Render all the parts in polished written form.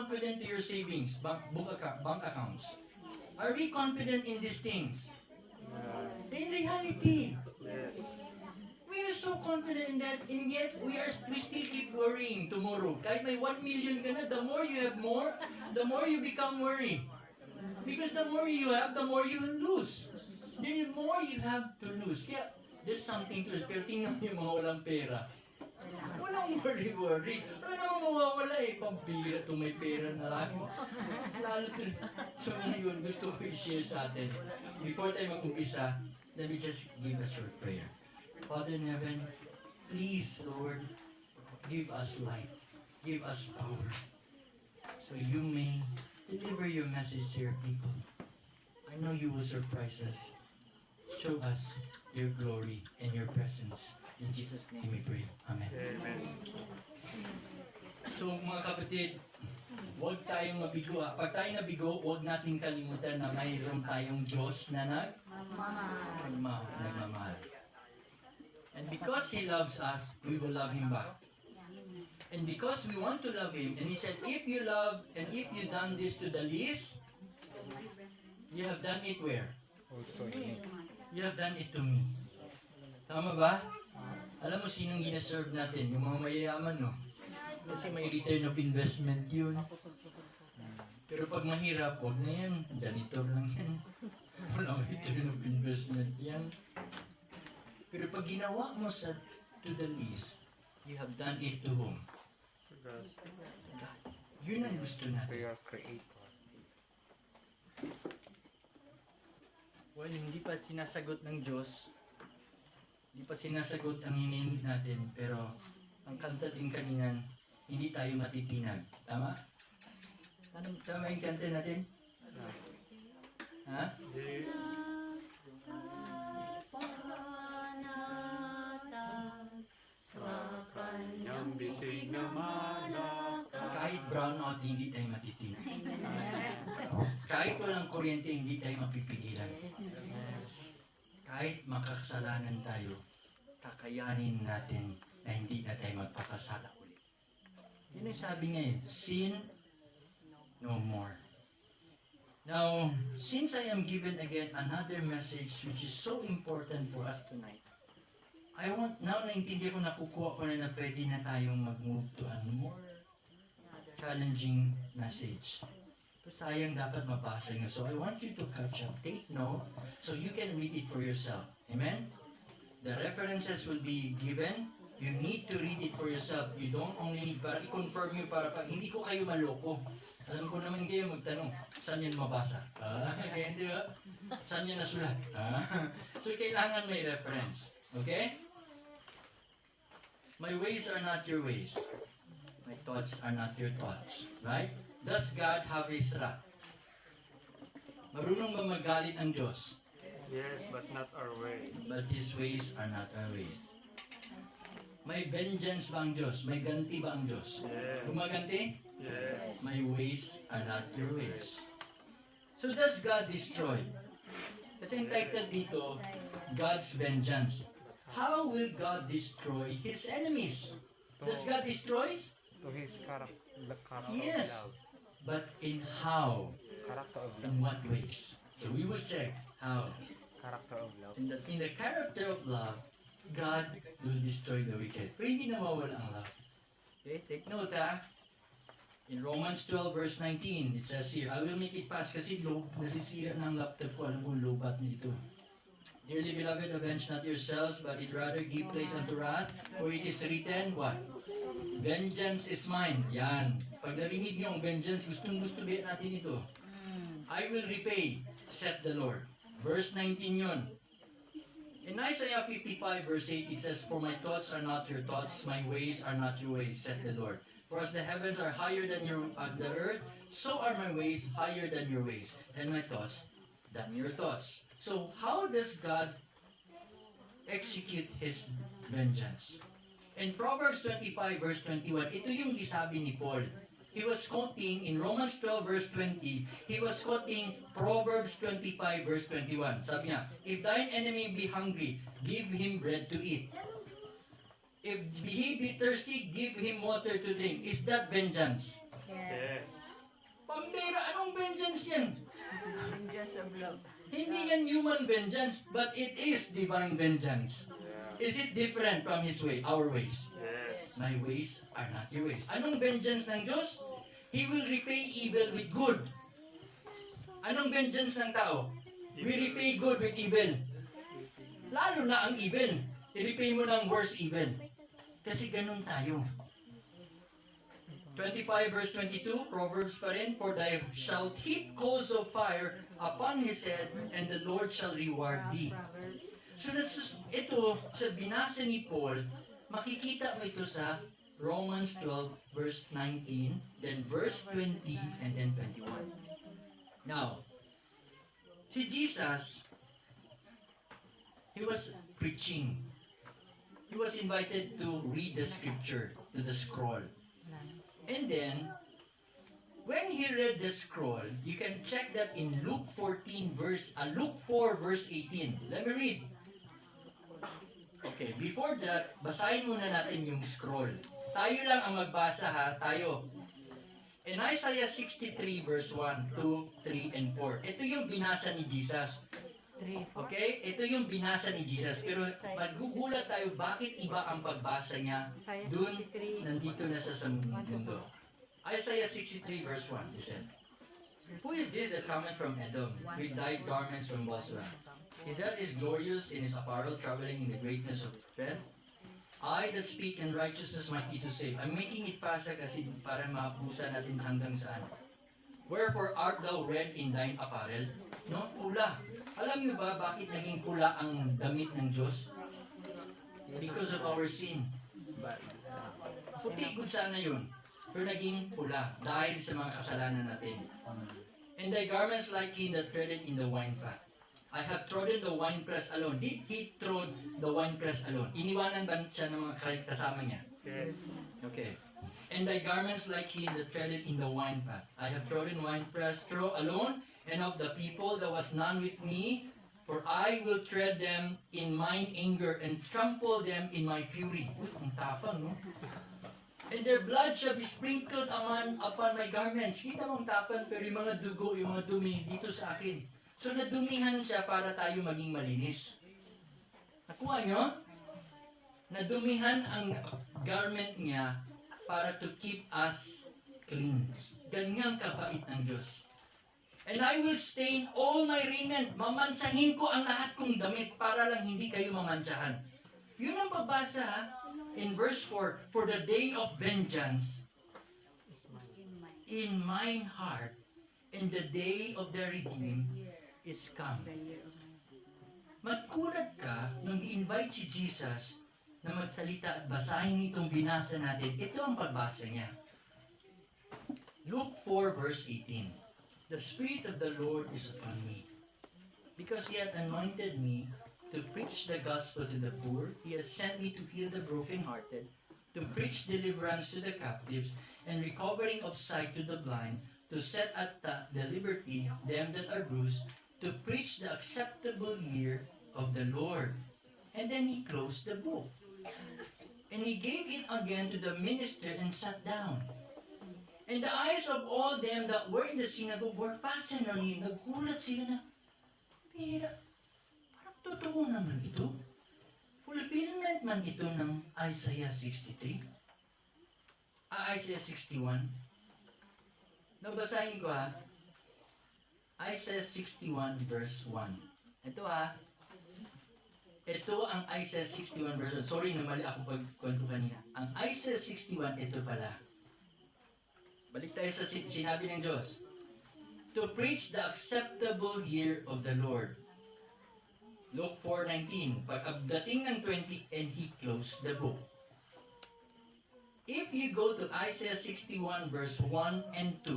confident to your savings, bank accounts? Are we confident in these things? In reality, Yes. we are so confident in that, and yet we still keep worrying tomorrow. Kahit may 1 million ka na, the more you have more, the more you become worry. Because the more you have, the more you will lose. The more you have to lose. Kaya, there's something to it. Pero tingnan mo yung mga walang pera. Walang worry. Wala namang mawawala eh. Pampira to may pera na lang. Lalo to. So ngayon, gusto ko i-share sa atin. Before tayo mag-umpisa, let me just give a short prayer. Father in heaven, please, Lord, give us light. Give us power. So you may deliver your message to your people. I know you will surprise us. Show us your glory and your presence. In Jesus' name we pray. Amen. Amen. So mga kapatid, huwag tayong mabigo. Pag tayo nabigo, huwag nating kalimutan na mayroon tayong Diyos na nagmamahal. And because He loves us, we will love Him back. And because we want to love Him, and He said, if you love, and if you done this to the least, you have done it where? Also me. You have done it to me. Tama ba? Alam mo sinong ginaserve natin? Yung mga mayayaman, no? Kasi may return of investment yun. Pero pag mahirap, wag na yan. Janitor lang yan. Walang return of investment yan. Pero pag ginawa mo sa to the least, you have done it to whom? God. Yun ang gusto To natin. your creator. Well, hindi pa sinasagot ng Diyos. Hindi pa sinasagot ang hinihingi natin. Pero ang kanta din kanina, hindi tayo matitinag. Tama? Tama yung kanta natin? Ha? Yang bisig na malaka. Kahit brownout, hindi tayo matitinag. Kahit walang kuryente, hindi tayo mapipigilan. Kahit makakasalanan tayo, kakayanin natin na hindi na tayo magpakasala ulit. Yun ang sabi nga eh, sin no more. Now, since I am given again another message which is so important for us tonight, now naintindihan ko, nakukuha ko na pwede na tayong mag-move to a more challenging message. So, sayang dapat mabasa nyo. So I want you to catch up, take note, so you can read it for yourself. Amen? The references will be given. You need to read it for yourself. You don't only need para i-confirm you para pag hindi ko kayo maloko. Alam ko naman kayo magtanong, saan yan mabasa? Kaya hindi ba? Saan yan nasulat? So kailangan may reference. Okay? My ways are not your ways. My thoughts are not your thoughts. Right? Does God have His wrath? Marunong ba magalit ang Diyos? Yes, but not our way. But His ways are not our ways. May vengeance ba ang Diyos? May ganti ba ang Diyos? Yes. Gumaganti? Yes. My ways are not your ways. So does God destroy? Kasi ang title dito, God's vengeance. How will God destroy His enemies? Does God destroy? To his character. The character Yes. of love. But in how? Character of In love. what ways? So we will check how. Character of love. In the character of love, God will destroy the wicked. Pero hindi nawawala ang love. Okay, take note ha. In Romans 12 verse 19, it says here, I will make it fast kasi nasisira ng laptop ko. Alam ko, low bat nito. Dearly beloved, avenge not yourselves, but it rather give place unto wrath. For it is written, what? Vengeance is mine. Yan. Pag narinig niyo ang vengeance, gustong-gusto natin ito. I will repay, said the Lord. Verse 19 yun. In Isaiah 55 verse 8, it says, for my thoughts are not your thoughts, my ways are not your ways, said the Lord. For as the heavens are higher than the earth, so are my ways higher than your ways, and my thoughts than your thoughts. So how does God execute His vengeance? In Proverbs 25 verse 21, ito yung gisabi ni Paul. He was quoting in Romans 12 verse 20, he was quoting Proverbs 25 verse 21. Sabi niya, if thine enemy be hungry, give him bread to eat. If he be thirsty, give him water to drink. Is that vengeance? Yes. yan. Vengeance of love. Hindi yan human vengeance, but it is divine vengeance. Is it different from His way, our ways? Yes. My ways are not your ways. Anong vengeance ng Diyos? He will repay evil with good. Anong vengeance ng tao? We repay good with evil. Lalo na ang evil. I-repay mo ng worse evil. Kasi ganun tayo. 25 verse 22, Proverbs pa rin, For thou shalt heap coals of fire upon his head, and the Lord shall reward thee. So ito, sa binasa ni Paul, makikita mo ito sa Romans 12 verse 19, then verse 20, and then 21. Now, si Jesus, he was preaching. He was invited to read the scripture, to the scroll. And then, when he read the scroll, you can check that in Luke 4 verse 18. Let me read. Okay, before that, basahin muna natin yung scroll. Tayo lang ang magbasa ha, tayo. In Isaiah 63 verse 1, 2, 3, and 4. Ito yung binasa ni Jesus. 3, 4. Okay? Ito yung binasa ni Jesus. Pero magugulat tayo bakit iba ang pagbasa niya dun nandito na sa mundo. Isaiah 63 verse 1, he said, Who is this that cometh from Edom, with dyed garments from Bosra? Is that is glorious in his apparel, traveling in the greatness of his strength? I that speak in righteousness mighty to save. I'm making it fast kasi para mapusa natin hanggang saan. Wherefore art thou red in thine apparel? No? Pula. Alam niyo ba bakit naging pula ang damit ng Diyos? Because of our sin. Puti, good sana yun. Pero naging pula dahil sa mga kasalanan natin. And thy garments like him that treadeth in the wine vat. I have trodden the winepress alone. Did he trod the winepress alone? Iniwanan ba siya ng mga kasama niya? Yes. Okay. And thy garments like him that treadeth in the wine vat. I have trodden winepress straw alone, and of the people there was none with me, for I will tread them in mine anger, and trample them in my fury. Ang tapang, no? And their blood shall be sprinkled upon my garments. Kita mong tapang, pero yung mga dugo, yung mga dumi dito sa akin. So nadumihan siya para tayo maging malinis. Nakuha nyo? Nadumihan ang garment niya para to keep us clean. Ganyan kabait ng Diyos. And I will stain all my raiment. Mamantsahin ko ang lahat kong damit para lang hindi kayo mamantsahan. Yun ang pabasa ha? In verse 4, For the day of vengeance in mine heart, and the day of the redeemed is come. Magkulat ka nung i-invite si Jesus na magsalita at basahin itong binasa natin. Ito ang pagbasa niya. Luke 4 verse 18. The Spirit of the Lord is upon me, because He hath anointed me to preach the gospel to the poor. He hath sent me to heal the brokenhearted, to preach deliverance to the captives, and recovering of sight to the blind, to set at the liberty them that are bruised, to preach the acceptable year of the Lord. And then he closed the book. And he gave it again to the minister and sat down. And the eyes of all them that were in the synagogue were fastened on him. Nagulat sila na, pero, parang totoo naman ito. Fulfillment man ito ng Isaiah 63. Isaiah 61. Nabasahin ko ha. Isaiah 61 verse 1. Ito ha. Ito ang Isaiah 61 verse 1. Sorry na mali ako pagkwento kanina. Ang Isaiah 61, ito pala. Balik tayo sa sinabi ng Diyos. To preach the acceptable year of the Lord. Luke 4:19. Pagkabdating ng 20, and he closed the book. If you go to Isaiah 61 verse 1 and 2,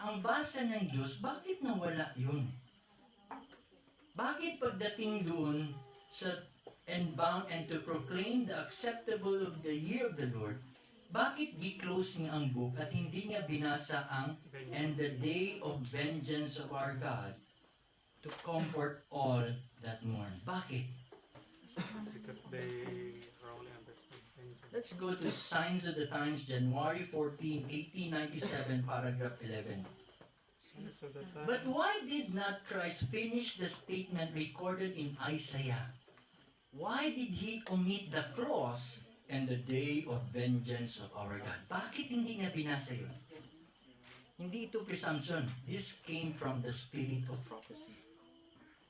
ang basa ng Diyos, bakit nawala yun? Bakit pagdating doon sa and bound and to proclaim the acceptable of the year of the Lord, bakit di-close niya ang book at hindi niya binasa ang and the day of vengeance of our God to comfort all that mourn? Bakit? Because they wrongly understood things. Let's go to Signs of the Times, January 14, 1897, paragraph 11. So that time, But why did not Christ finish the statement recorded in Isaiah? Why did He omit the cross and the day of vengeance of our God? Bakit hindi niya binasa yun? Hindi ito presumption. This came from the spirit of prophecy.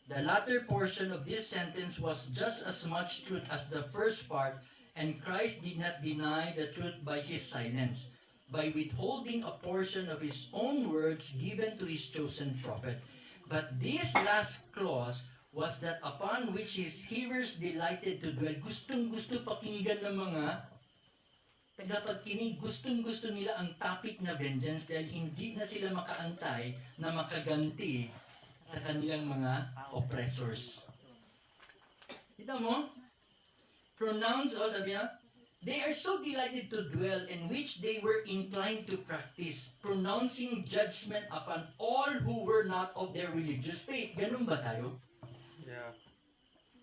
The latter portion of this sentence was just as much truth as the first part, and Christ did not deny the truth by His silence, by withholding a portion of His own words given to His chosen prophet. But this last clause was that upon which His hearers delighted to dwell. Gustong-gusto pakinggan ng mga tagapagkinig. Gustong-gusto nila ang topic na vengeance dahil hindi na sila makaantay na makaganti sa kanilang mga oppressors. Kita mo? Pronouns, sabi niya, they are so delighted to dwell in which they were inclined to practice, pronouncing judgment upon all who were not of their religious faith. Ganun ba tayo? yeah,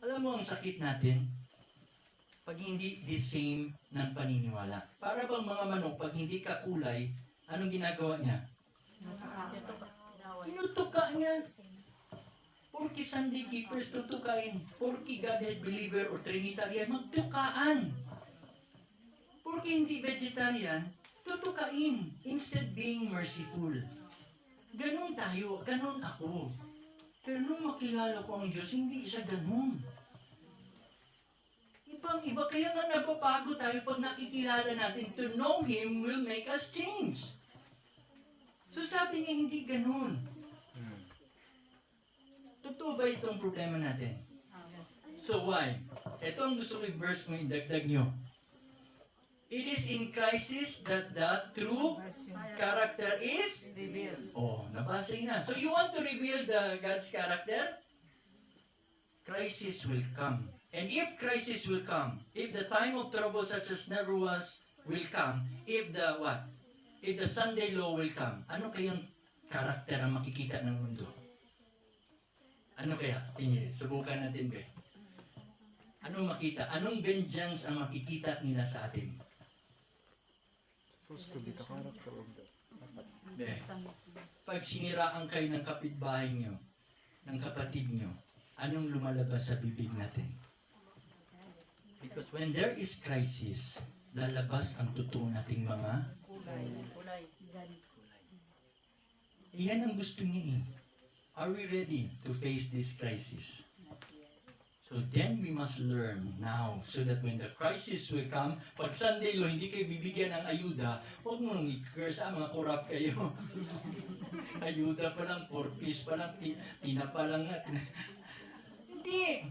Alam mo ang sakit natin? Pag hindi the same ng paniniwala. Para bang mga manok, pag hindi ka kulay, anong ginagawa niya? Tinutuka niya. Porky Sunday keepers, tutukain. Porky Godhead believer or Trinitarian, magtukaan. Porky hindi vegetarian, tutukain. Instead being merciful. Ganun tayo, ganun ako. Pero nung makilala ko ang Diyos, hindi siya ganun. Ibang-iba, kaya nga nababago tayo pag nakikilala natin. To know Him will make us change. So sabi niya, hindi ganun. Totoo ba itong problema natin? So why? Ito ang gusto ko i-verse mo, idagdag nyo. It is in crisis that the true character is Reveal. oh, nabasa yun na. So you want to reveal the God's character? Crisis will come. And if crisis will come, if the time of trouble such as never was will come, if the what? If the Sunday law will come, ano kayang character ang makikita ng mundo? Ano kaya? Tingin, subukan natin ba? Anong makita? Anong vengeance ang makikita nila sa atin? Supposed to be the character of the Be, pag siniraan kayo ng kapitbahay nyo, ng kapatid nyo, anong lumalabas sa bibig natin? Because when there is crisis, lalabas ang totoo nating mga Kulay. iyan ang gusto niya eh. Are we ready to face this crisis? So then we must learn now so that when the crisis will come, pag Sunday lo, hindi kayo bibigyan ng ayuda, huwag mo nang i-curse, mga korap kayo. Ayuda pa lang, 4 piece pa lang, tina pa lang. Hindi!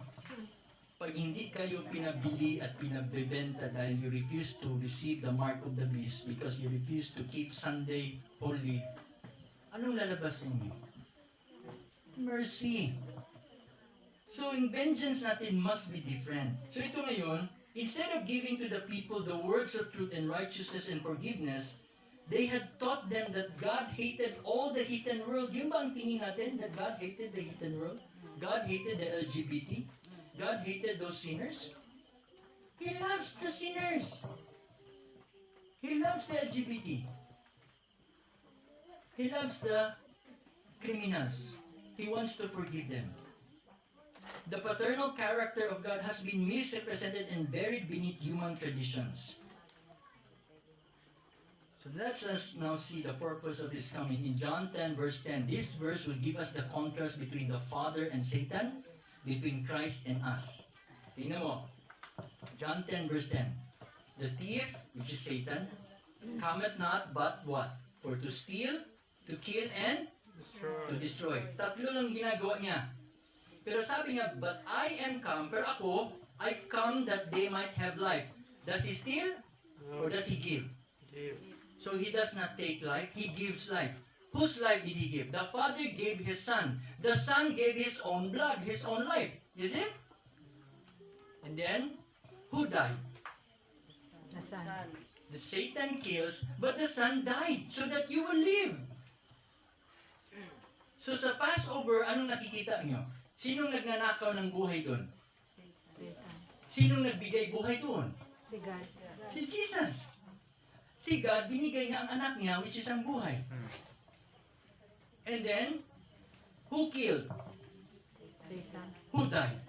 Pag hindi kayo pinabili at pinabibenta dahil you refuse to receive the mark of the beast because you refuse to keep Sunday holy, anong lalabas sa inyo? Mercy. So, yung vengeance natin must be different. So, ito ngayon, instead of giving to the people the words of truth and righteousness and forgiveness, they had taught them that God hated all the heathen world. Yun ba ang tingin natin? That God hated the heathen world? God hated the LGBT? God hated those sinners? He loves the sinners. He loves the LGBT. He loves the criminals. He wants to forgive them. The paternal character of God has been misrepresented and buried beneath human traditions. So let us now see the purpose of His coming. In John 10 verse 10, this verse will give us the contrast between the Father and Satan, between Christ and us. Tingnan mo, John 10 verse 10, the thief, which is Satan, cometh not but what? For to steal, to kill, and to destroy. Tatlo lang ginagawa niya. Pero sabi niya, but I am come, pero ako, I come that they might have life. Does He steal? Or does He give? give, So He does not take life, He gives life. Whose life did He give? The Father gave His Son. The Son gave His own blood, His own life. Is it? And then, who died? The Son. The Satan kills, but the Son died so that you will live. So sa Passover, anong nakikita niyo? Sinong nagnanakaw ng buhay doon? Satan. Sinong nagbigay buhay doon? Si God. Si Jesus. Si God, binigay niya ang anak niya, which is ang buhay. And then, who killed? Satan. Who died?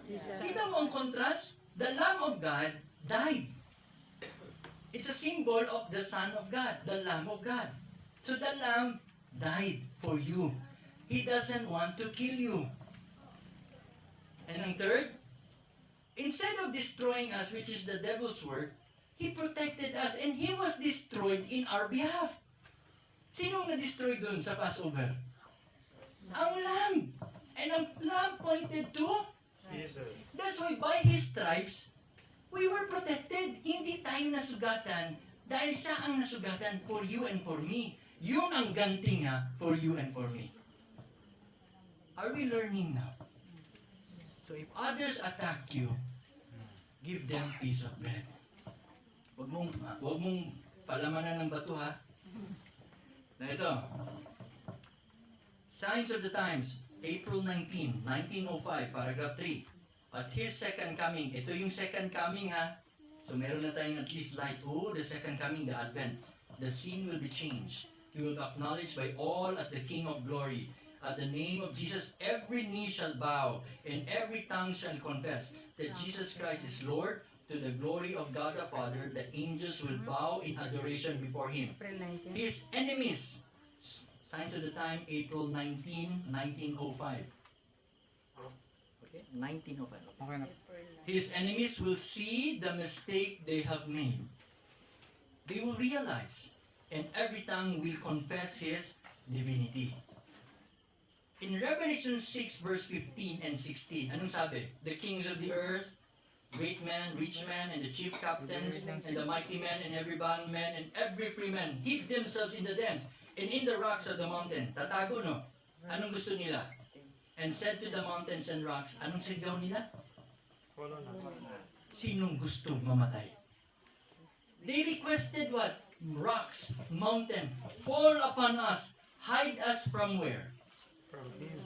Jesus. Kita mo ang contrast? The Lamb of God died. It's a symbol of the Son of God, the Lamb of God. So the Lamb died for you. He doesn't want to kill you. And ang third, instead of destroying us, which is the devil's work, He protected us and He was destroyed in our behalf. Sinong na-destroy dun sa Passover? Ang Lamb. And ang Lamb pointed to Jesus. That's why by His stripes, we were protected. Hindi tayo nasugatan dahil siya ang nasugatan for you and for me. Yun ang ganti nga for you and for me. Are we learning now? So if others attack you, give them piece of bread. Huwag mong palamanan ng bato ha. Na ito. Signs of the Times, April 19, 1905, paragraph 3. At His second coming, ito yung second coming ha. So meron na tayong at least light. Oh, the second coming, the Advent. The scene will be changed. He will be acknowledged by all as the King of glory. At the name of Jesus, every knee shall bow and every tongue shall confess that Jesus Christ is Lord. To the glory of God the Father, the angels will bow in adoration before Him. April 19. His enemies. Signs of the Time, April 19, 1905. Okay, 1905. Okay na. His enemies will see the mistake they have made. They will realize, and every tongue will confess His divinity. In Revelation 6 verse 15 and 16, anong sabi? The kings of the earth, great men, rich men, and the chief captains, and the mighty men, and every bondman, and every free man hid themselves in the dens and in the rocks of the mountain. Tatago, no? Anong gusto nila? And said to the mountains and rocks, anong sigaw nila? Follow na. Sinong gusto mamatay? They requested what? Rocks, mountain, fall upon us, hide us from where? From Him.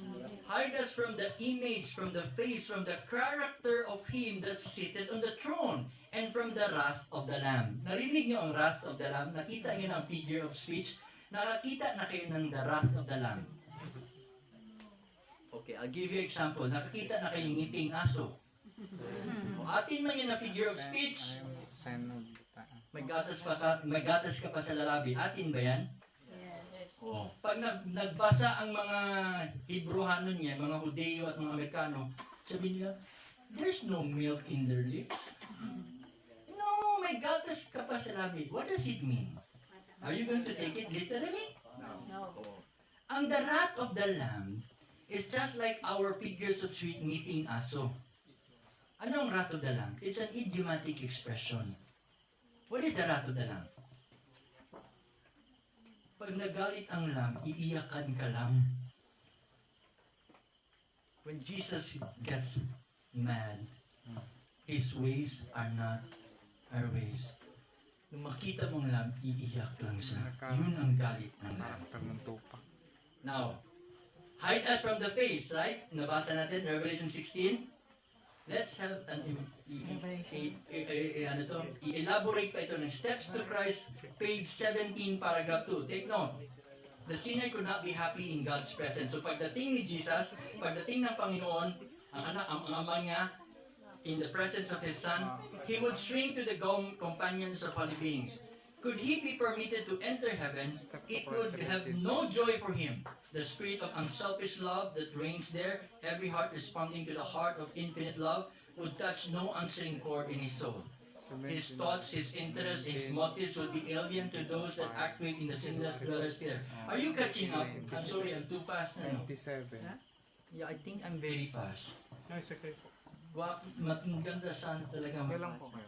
Hide us from the image, from the face, from the character of Him that's seated on the throne, and from the wrath of the Lamb. Narinig niyo ang wrath of the Lamb? Nakita niyo ng figure of speech? Nakakita na kayo ng the wrath of the Lamb. Okay, I'll give you example. Nakakita na kayong ngiting aso. O atin man yun na figure of speech. Sign of the time. May gatas ka pa sa lalabi. Atin ba yan? Oh. Pag nagbasa ang mga Hebrew-hano niya, mga Hudeo at mga Amerikano, sabi nila, there's no milk in their lips. No, may gatas ka pa sa labi. What does it mean? Are you going to take it literally? No. Ang the wrath of the Lamb is just like our figures of speech meeting aso. Ano ang wrath of the Lamb? It's an idiomatic expression. What is the wrath of the Lamb? Pag nagalit ang lamb, iiyakan ka lang. When Jesus gets mad, His ways are not our ways. Nung makita mong lamb, iiyak lang siya. Yun ang galit ng lamb. Karakter ng tupa. Now, hide us from the face, right? Nabasa natin, Revelation 16. Let's have an i-elaborate pa ito ng Steps to Christ, page 17, paragraph 2. Take note. The sinner could not be happy in God's presence. So pagdating ni Jesus, pagdating ng Panginoon, ang anak, ang ama niya, in the presence of His Son, He would shrink to the companions of holy beings. Could He be permitted to enter heaven, it would have no joy for Him. The spirit of unselfish love that reigns there, every heart responding to the heart of infinite love, would touch no answering chord in His soul. His thoughts, His interests, His motives would be alien to those that activate in the sinless dwellers there. Are you catching up? I'm sorry, I'm too fast na. No? 27. Yeah, I think I'm very fast. No, it's okay po. Maganda sana talaga. Okay lang po kayo.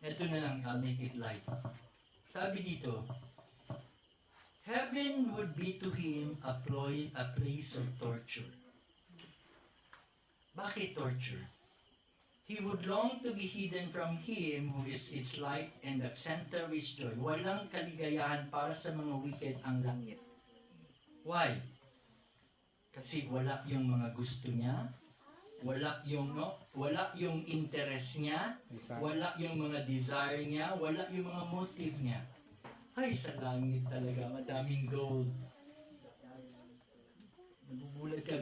Ito na lang, I'll make it light. Sabi dito, heaven would be to him a place of torture. Bakit torture? He would long to be hidden from Him who is its light and the center of His joy. Walang kaligayahan para sa mga wicked ang langit. Why? Kasi wala yung mga gusto niya, wala yung interest niya, wala yung mga desire niya, wala yung mga motive niya. Ay, sa langit talaga, madaming gold.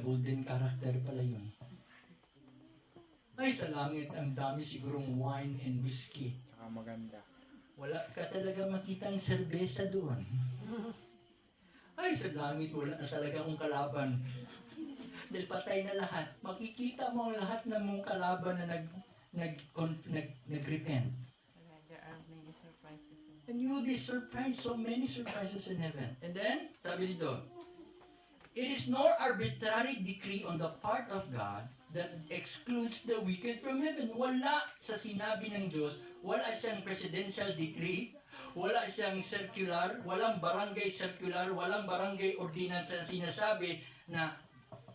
golden character pala yun. Ay, sa langit, ang dami sigurong wine and whiskey. Tsaka maganda. Wala ka talaga makitang serbesa doon. Ay, sa langit, wala na talaga akong kalaban. Dahil patay na lahat. Makikita mo ang lahat ng mong kalaban na nag-repent. There are many surprises. And you will be surprised, so many surprises in heaven. And then, sabi dito, it is no arbitrary decree on the part of God that excludes the wicked from heaven. Wala sa sinabi ng Diyos, wala siyang presidential decree, wala siyang circular, walang barangay circular, walang barangay ordinance na sinasabi na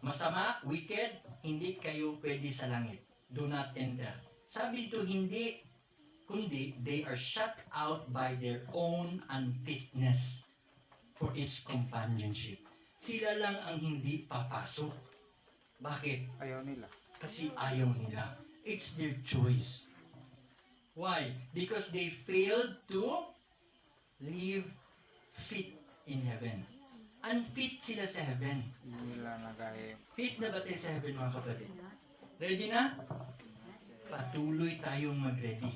masama, wicked, hindi kayo pwede sa langit. Do not enter. Sabi dito, hindi, kundi they are shut out by their own unfitness for its companionship. Sila lang ang hindi papasok. Bakit? Ayaw nila. Kasi ayaw nila. It's their choice. Why? Because they failed to live fit in heaven. Unfit sila sa heaven. Hindi nila nagaya. Fit na ba tayo sa heaven, mga kapatid? Ready na? Patuloy tayong mag-ready.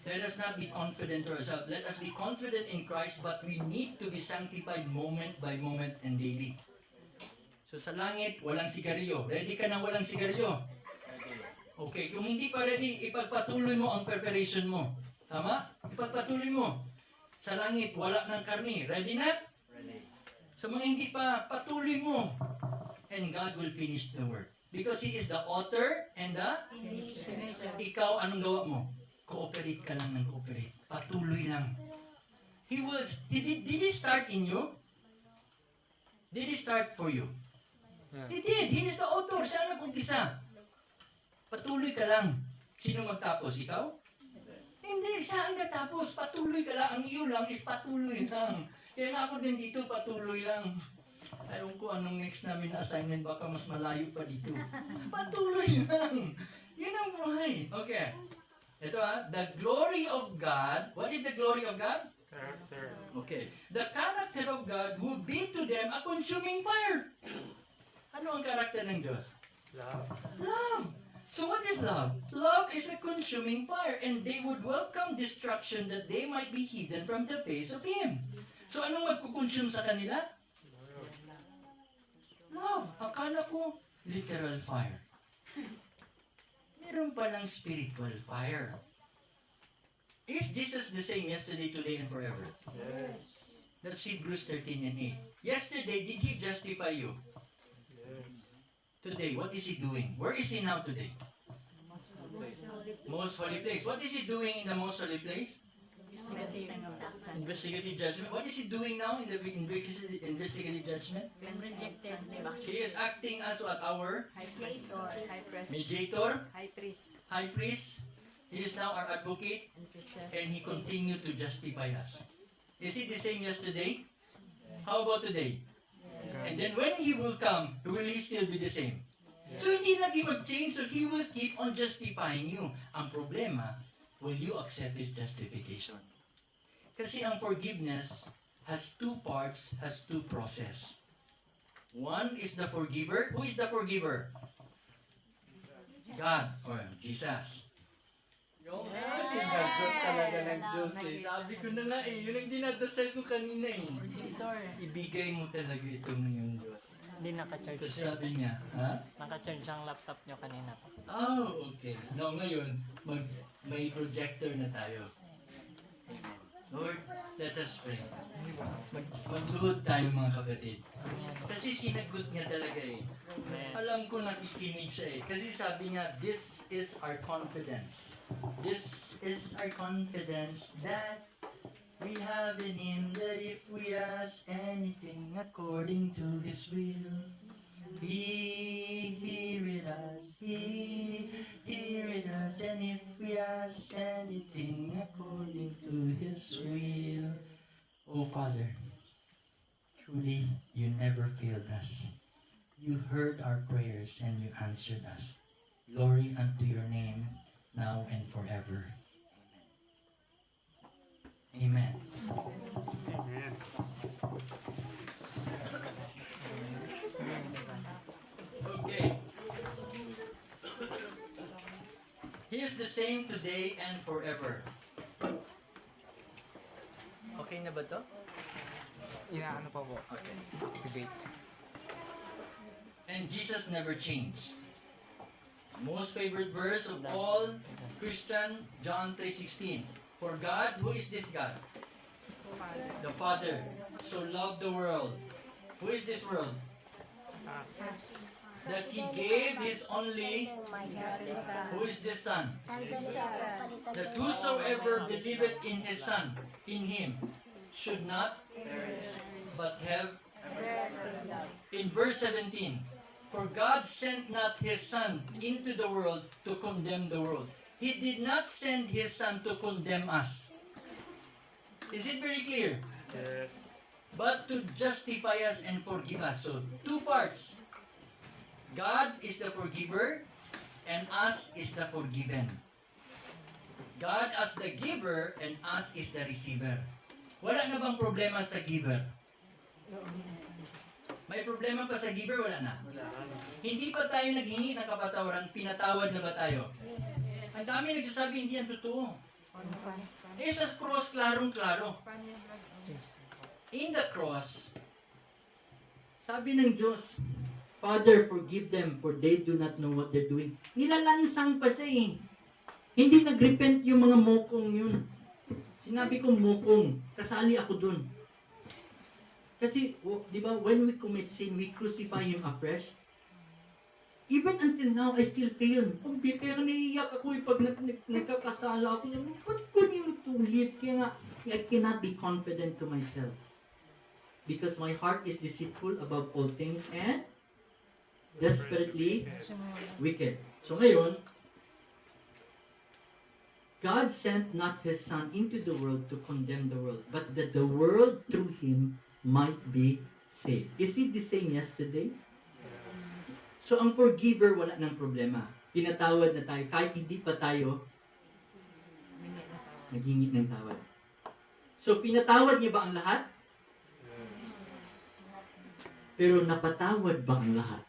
Let us not be confident to ourselves. Let us be confident in Christ, but we need to be sanctified moment by moment and daily. So sa langit, walang sigarilyo. Ready ka na walang sigarilyo? Okay, kung hindi pa ready, ipagpatuloy mo ang preparation mo. Tama? Ipagpatuloy mo. Sa langit, wala ng karni. Ready na? Ready. Sa mga hindi pa, patuloy mo. And God will finish the work. Because He is the author and the... Ikaw, anong gawa mo? Cooperate ka lang ng cooperate. Patuloy lang. He will... Did He start in you? Did He start for you? Yeah. He did. He is the author. Siya ang nag-umpisa. Patuloy ka lang. Sino magtapos? Ikaw? Hindi. Siya ang natapos. Patuloy ka lang. Ang iyo lang is patuloy lang. Kaya nga ako din dito, patuloy lang. Ayaw ko anong next namin na assignment, baka mas malayo pa dito. Patuloy lang. Yun ang buhay. Okay. Ito the glory of God. What is the glory of God? Character. Okay. The character of God would be to them a consuming fire. Ano ang karakter ng Diyos? Love. Love. So what is love? Love is a consuming fire, and they would welcome destruction that they might be hidden from the face of Him. So anong magkukonsume sa kanila? Love. Akala ko, literal fire. Meron palang spiritual fire. Is Jesus the same yesterday, today, and forever? Yes. That's Hebrews 13 and 8. Yesterday, did He justify you? Yes. Today, what is He doing? Where is He now today? Most holy place. What is He doing in the most holy place? Investigative judgment. What is He doing now in the investigative judgment? Rejected. He is acting as what, our High priest or high priest. mediator, High priest. high priest. He is now our advocate, and He continued to justify us. Is He the same yesterday? How about today? And then when He will come, will He still be the same? So hindi lagi mag-change, so He will keep on justifying you. Ang problema, will you accept His justification? Kasi ang forgiveness has two parts, has two process. One is the forgiver. Who is the forgiver? God or Jesus. Sinagot talaga ng Diyos eh. Sabi ko na nga eh, yun ang dinadasal ko kanina eh. Ibigay mo talaga itong yung Diyos. Hindi naka-charge. Kasi sabi niya, ha? Naka-charge ang laptop nyo kanina. Oh, okay. No, ngayon, may projector na tayo. Lord, let us pray. Magluhod tayo mga kapatid. Kasi sinagot niya talaga eh. Alam ko nakikinig siya eh. Kasi sabi niya, this is our confidence. This is our confidence that we have in Him, that if we ask anything according to His will, He heareth us, He heareth us, and if we ask anything according to His will. Oh Father, truly you never failed us. You heard our prayers and you answered us. Glory unto your name, now and forever. Amen. Amen. the same today and forever. Okay na ba to? Inaano pa po? Okay. Debate. And Jesus never changed. Most favorite verse of all Christian, John 3:16. For God, who is this God? The Father. So loved the world. Who is this world? That He gave His only. Who is this Son? That whosoever believeth in His Son, in Him, should not, but have. In verse 17, for God sent not His Son into the world to condemn the world. He did not send His Son to condemn us. Is it very clear? Yes. But to justify us and forgive us. So, two parts. God is the forgiver, and us is the forgiven. God as the giver, and us is the receiver. Wala na bang problema sa giver? May problema pa sa giver? Wala na. Hindi pa tayo naghingi ng kapatawaran, pinatawad na ba tayo? Ang dami nagsasabi, hindi yan totoo. Eh sa cross, klarong-klaro. In the cross, sabi ng Diyos, Father, forgive them for they do not know what they're doing. Nilalansang pa siya eh. Hindi nag-repent yung mga mokong yun. Sinabi kong mokong, kasali ako dun. Kasi, di ba, when we commit sin, we crucify Him afresh. Even until now, I still fail. Kaya naiiyak ako eh, pag nagkakasala ako niya, ba't ko niyo itulit? Kaya nga, I cannot be confident to myself. Because my heart is deceitful above all things and desperately wicked. So ngayon, God sent not His Son into the world to condemn the world, but that the world through Him might be saved. Is it the same yesterday? So ang forgiver, wala ng problema. Pinatawad na tayo. Kahit hindi pa tayo naghingi ng tawad. So pinatawad niya ba ang lahat? Pero napatawad ba ang lahat?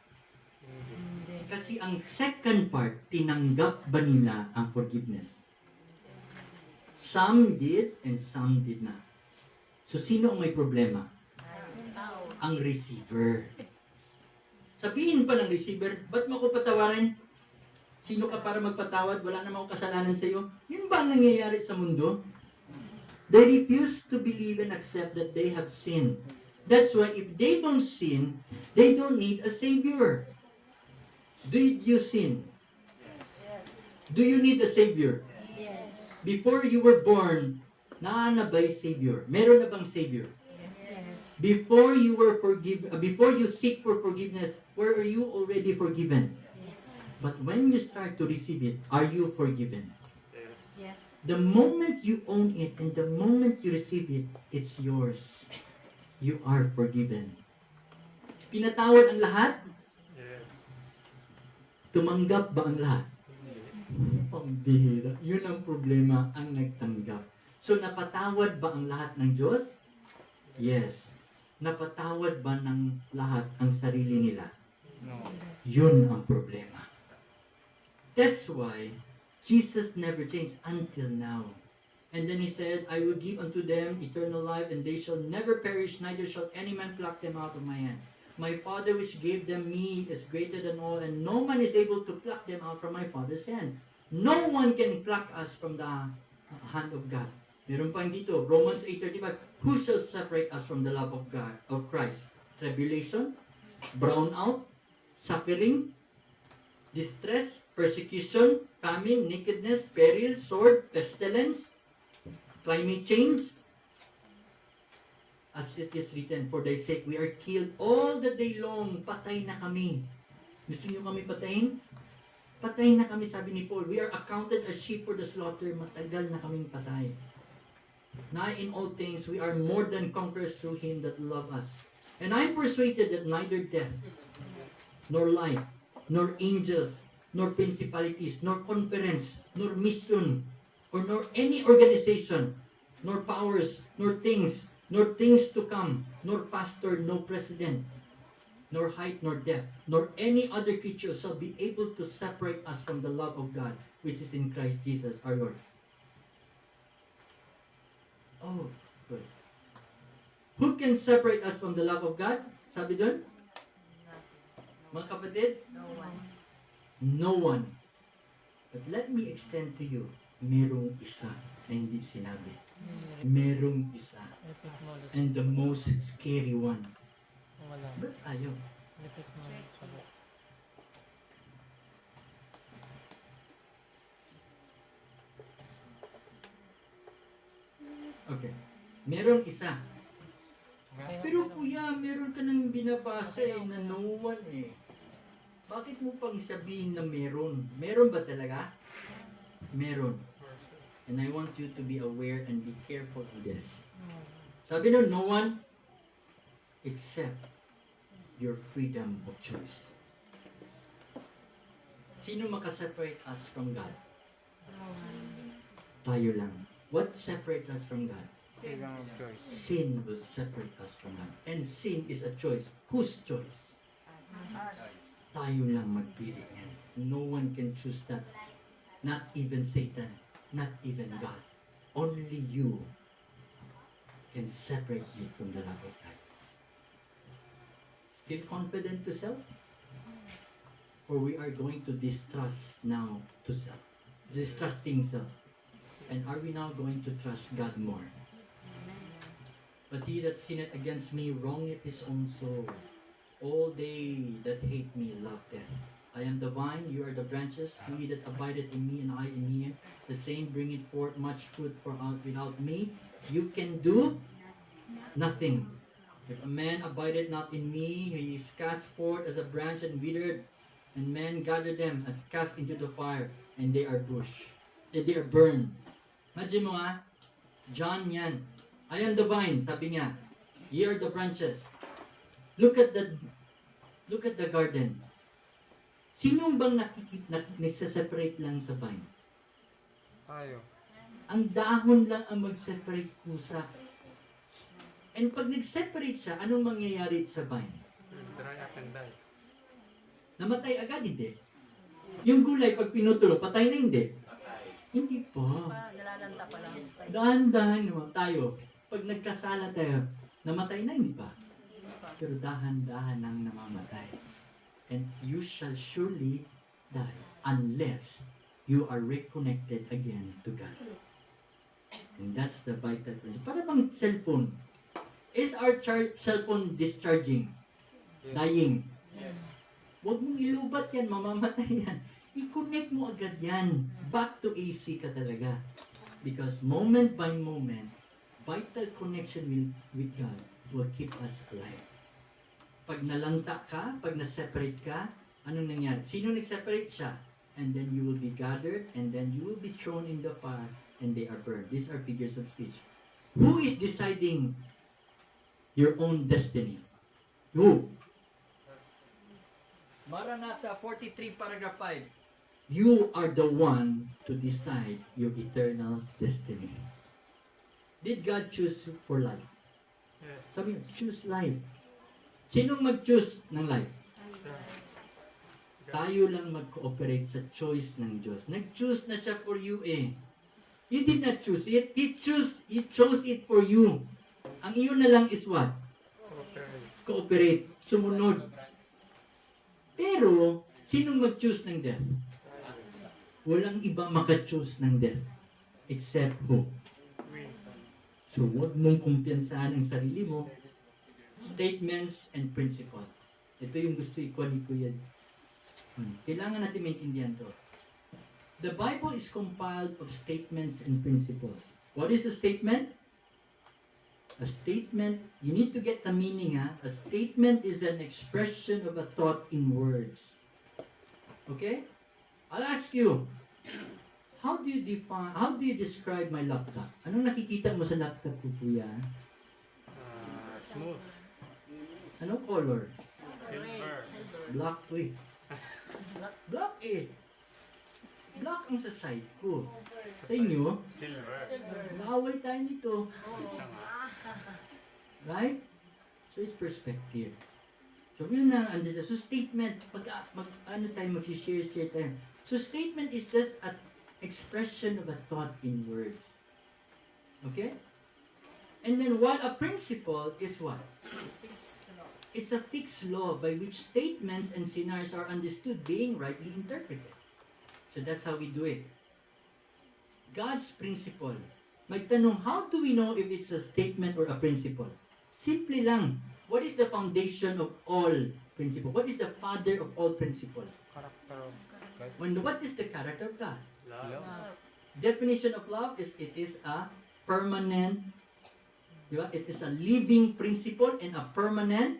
Kasi ang second part, tinanggap ba nila ang forgiveness? Some did and some did not. So sino ang may problema? Ang receiver. Sabihin pa ng receiver, ba't mo ko patawarin? Sino ka para magpatawad? Wala namang kasalanan sa iyo. Yun ba ang nangyayari sa mundo? They refuse to believe and accept that they have sinned. That's why if they don't sin, they don't need a Savior. Did you sin? Do you need a Savior? Yes. Before you were born, na ba'y Savior? Meron na bang Savior? Yes. Before you before you seek for forgiveness, were you already forgiven? Yes. But when you start to receive it, are you forgiven? Yes. Yes. The moment you own it and the moment you receive it, it's yours. You are forgiven. Pinatawad ang lahat? Yes. Tumanggap ba ang lahat? Pambihira. Yun ang problema, ang nagtanggap. So, napatawad ba ang lahat ng Diyos? Yes. Napatawad ba ng lahat ang sarili nila? No. Yun ang problema. That's why Jesus never changed until now. And then He said, I will give unto them eternal life, and they shall never perish, neither shall any man pluck them out of my hand. My Father which gave them me is greater than all, and no man is able to pluck them out from my Father's hand. No one can pluck us from the hand of God. Meron pa dito, Romans 8:35, who shall separate us from the love of God, of Christ? Tribulation, brownout, suffering, distress, persecution, famine, nakedness, peril, sword, pestilence, climate change. As it is written, for thy sake we are killed all the day long. Patay na kami. Gusto niyo kami patayin? Patay na kami, sabi ni Paul. We are accounted as sheep for the slaughter. Matagal na kaming patay. Now in all things we are more than conquerors through Him that love us. And I am persuaded that neither death, nor life, nor angels, nor principalities, nor conference, nor mission, or nor any organization, nor powers, nor things to come, nor pastor, no president, nor height, nor depth, nor any other creature shall be able to separate us from the love of God, which is in Christ Jesus our Lord. Oh, good. Who can separate us from the love of God? Sabi doon? Mga kapatid? No one. No one. But let me extend to you, merong isa na hindi sinabi. Merong isa. And the most scary one. Wala. Ba't ayaw? Repeat mo. Sabi. Okay. Merong isa. Okay. Pero kuya, meron ka nang binabasa na no one eh. Bakit mo pang sabihin na meron? Meron ba talaga? Meron. And I want you to be aware and be careful of this. Sabi nun, no one except your freedom of choice. Sino makaseparate us from God? Tayo lang. What separates us from God? Freedom of choice. Sin will separate us from God. And sin is a choice. Whose choice? Tayo lang magpili niyan. No one can choose that. Not even Satan. Not even God. Only you can separate you from the love of God. Still confident to self? Or we are going to distrust now to self? Distrusting self. And are we now going to trust God more? But he that sinneth against me wrongeth his own soul. All they that hate me love death. I am the vine, you are the branches. He that abideth in me, and I in him, the same bringeth forth much fruit. For without me, you can do nothing. If a man abideth not in me, he is cast forth as a branch and withered, and men gather them as cast into the fire, and they are they are burned. Imagine mo John yan. I am the vine, sabi niya. Ye are the branches. Look at the garden. Sino bang nagse-separate lang sa vine? Tayo. Ang dahon lang ang mag-separate kusa. And pag nag-separate siya, anong mangyayari sa vine? Dry up and die. Namatay agad, hindi. Yung gulay, pag pinutulo, patay na hindi. Hindi pa. Nalalanta pa lang. Dahan-dahan naman tayo. Pag nagkasala tayo, namatay na, hindi pa. Pero dahan-dahan ang namamatay. And you shall surely die unless you are reconnected again to God. And that's the vital principle. Para bang cellphone. Is our cellphone discharging? Dying? Huwag mong ilubat yan, mamamatay yan. I-connect mo agad yan. Back to AC ka talaga. Because moment by moment, vital connection with God will keep us alive. Pag nalanta ka, pag na-separate ka, anong nangyari? Sino nag-separate siya? And then you will be gathered, and then you will be thrown in the fire, and they are burned. These are figures of speech. Who is deciding your own destiny? Who? Maranatha 43 paragraph 5. You are the one to decide your eternal destiny. Did God choose you for life? Yes. Sabi niyo, choose life. Sinong mag-choose ng life? Tayo lang mag-cooperate sa choice ng Diyos. Nag-choose na siya for you eh. You did not choose it. He chose it for you. Ang iyo na lang is what? Cooperate. Sumunod. Pero, sinong mag-choose ng death? Walang iba maka-choose ng death. Except who? So, huwag mong kumpiyansahan ang sarili mo. Statements and principles. Ito yung gusto ikuha ni Kuya. Kailangan natin maintindihan to. The Bible is compiled of statements and principles. What is a statement? A statement, you need to get the meaning ha. A statement is an expression of a thought in words. Okay? I'll ask you, how do you describe my laptop? Anong nakikita mo sa laptop ko, Kuya? Smooth. Anong color? Silver. Black to eh. Black eh. Black ang sa side ko. Sa inyo, Silver. naaway tayo nito. Siya nga. Right? So it's perspective. So, yun na, so statement, ano tayo mag-share tayo. So, statement is just an expression of a thought in words. Okay? And then, while a principle is what? It's a fixed law by which statements and scenarios are understood being rightly interpreted. So, that's how we do it. God's principle. Magtanong, how do we know if it's a statement or a principle? Simple lang. What is the foundation of all principle? What is the father of all principles? Character of God. What is the character of God? Love. Definition of love is it is a permanent, di ba? It is a living principle and a permanent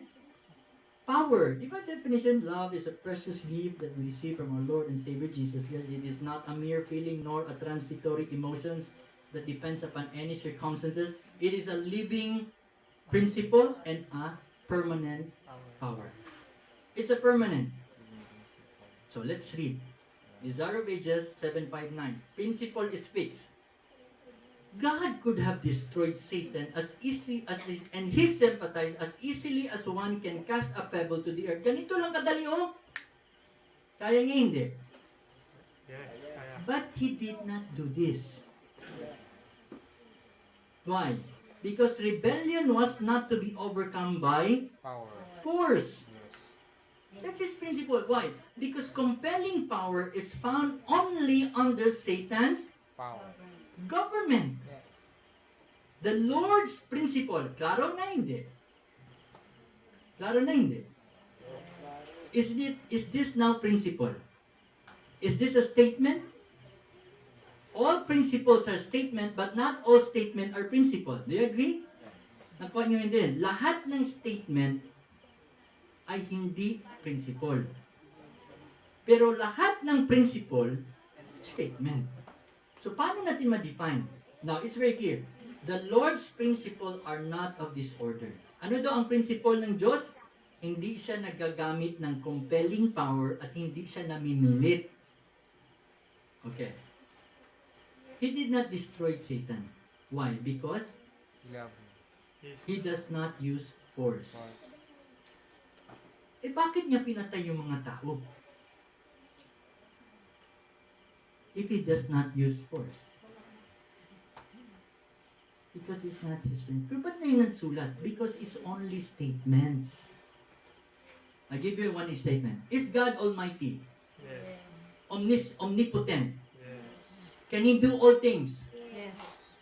power. Di ba definition? Love is a precious gift that we receive from our Lord and Savior Jesus. Yes, it is not a mere feeling nor a transitory emotions that depends upon any circumstances. It is a living principle and a permanent power. It's a permanent. So let's read. Desire of Ages 7:5-9. Principle is fixed. God could have destroyed Satan as easy as and he sympathized as easily as one can cast a pebble to the earth. Ganito lang kadali oh. Kaya nga hindi. Yes, kaya. But he did not do this. Why? Because rebellion was not to be overcome by Power. force. Yes. That's his principle. Why? Because compelling power is found only under Satan's Power. government. Yeah. The Lord's principle, klaro na hindi. Klaro na hindi. Is this now principle? Is this a statement? All principles are statement, but not all statement are principle. Do you agree? Nakuha nyo yun din. Lahat ng statement ay hindi principle. Pero lahat ng principle, statement. So, paano natin ma-define? Now, it's very clear. The Lord's principle are not of this order. Ano daw ang principle ng Diyos? Hindi siya nagagamit ng compelling power at hindi siya namimilit. Okay. He did not destroy Satan. Why? Because Love. Yes. he does not use force. Force. Eh bakit niya pinatay yung mga tao? If he does not use force. Because it's not his strength. Pero ba't na yun ang sulat? Because it's only statements. I give you one statement. Is God Almighty? Yes. Omnipotent? Yes. Can He do all things? Yes.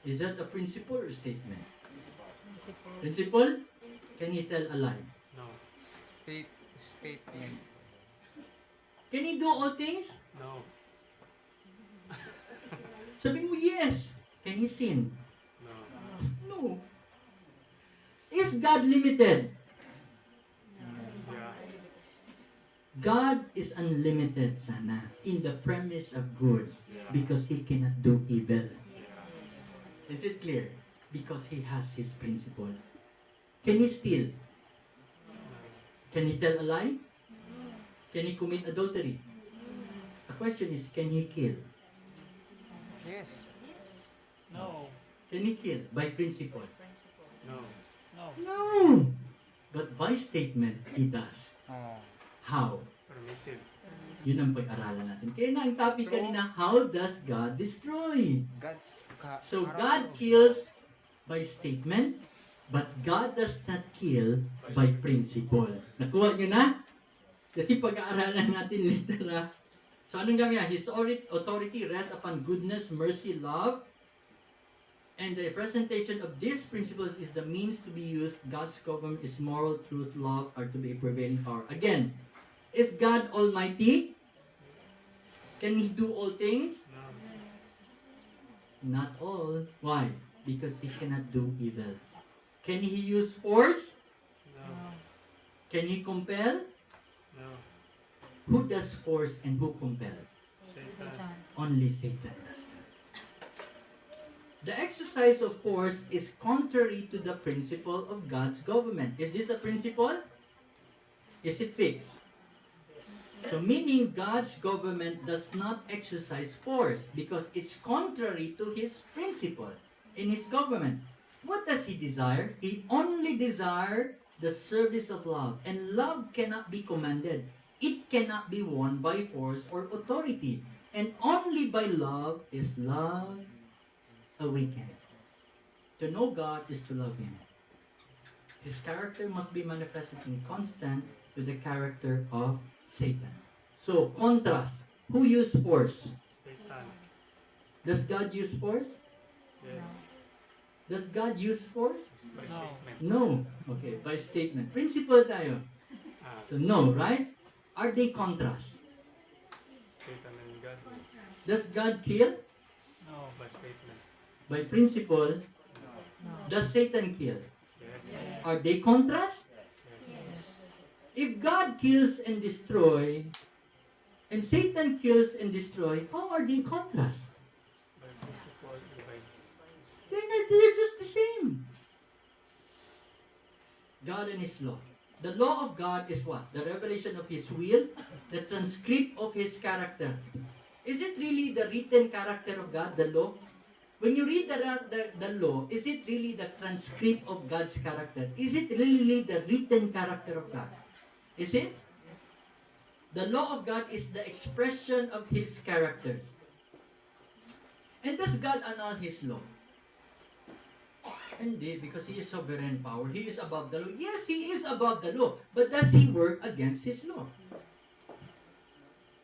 Is that a principle or statement? Principle. Principle? Can He tell a lie? No. Statement. Can He do all things? No. Sabi mo, yes. Can He sin? No. No. Is God limited? Yeah. God is unlimited sana in the premise of good because He cannot do evil. Is it clear? Because He has His principle. Can He steal? Can He tell a lie? Can He commit adultery? The question is, can He kill? Yes. No. Can He kill by principle? No. No. But by statement, He does. Oh. How? Permissive. Yun ang pag-aralan natin. Kaya na ang topic kanina, how does God destroy? God's So character God of kills by statement, but God does not kill by principle. Nakuha nyo na? Kasi pag-aaralan natin later ha. So anong gagawin? His authority rests upon goodness, mercy, love, and the presentation of these principles is the means to be used. God's government is moral, truth, love are to be a prevailing power. Again, is God Almighty? Can He do all things? No. Not all. Why? Because He cannot do evil. Can He use force? No. Can He compel? No. Who does force and who compel? Satan. Satan. Only Satan does that. The exercise of force is contrary to the principle of God's government. Is this a principle? Is it fixed? So meaning God's government does not exercise force because it's contrary to His principle in His government. What does He desire? He only desires the service of love. And love cannot be commanded. It cannot be won by force or authority. And only by love is love awakened. To know God is to love Him. His character must be manifested in constant to the character of Satan. So, contrast. Who used force? Satan. Does God use force? Yes. Does God use force? By statement. No. Okay, by statement. Principle tayo. So, no, right? Are they contrast? Satan and God. Does God kill? No. By statement. By principle. No. Does Satan kill? Yes. Are they contrast? If God kills and destroy, and Satan kills and destroy, how are they contrast? By principle and by They're just the same. God and His law. The law of God is what? The revelation of His will, the transcript of His character. Is it really the written character of God, the law? When you read the law, is it really the transcript of God's character? Is it really the written character of God? Is it? The law of God is the expression of His character. And does God annul His law? Hindi, because He is sovereign power. He is above the law. Yes, He is above the law. But does He work against His law?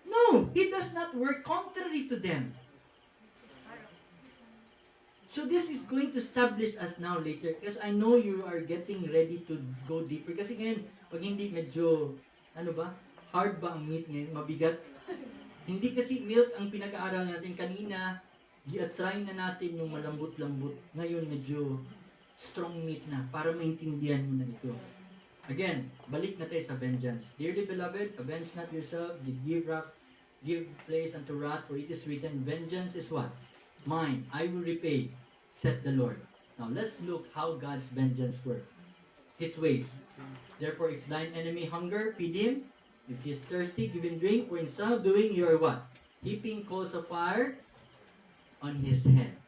No, He does not work contrary to them. So this is going to establish us now later because I know you are getting ready to go deeper. Kasi ngayon, pag hindi medyo, hard ba ang meat ngayon? Mabigat? Hindi kasi milk ang pinag-aaral natin kanina. I-try na natin yung malambot-lambot. Ngayon medyo strong meat na para maintindihan mo na ito. Again, balik na tayo sa vengeance. Dearly beloved, avenge not yourself, give place unto wrath, for it is written, vengeance is what? Mine, I will repay, said the Lord. Now let's look how God's vengeance works. His ways. Therefore, if thine enemy hunger, feed him. If he is thirsty, give him drink. For in so doing, you are what? Heaping coals of fire on his head.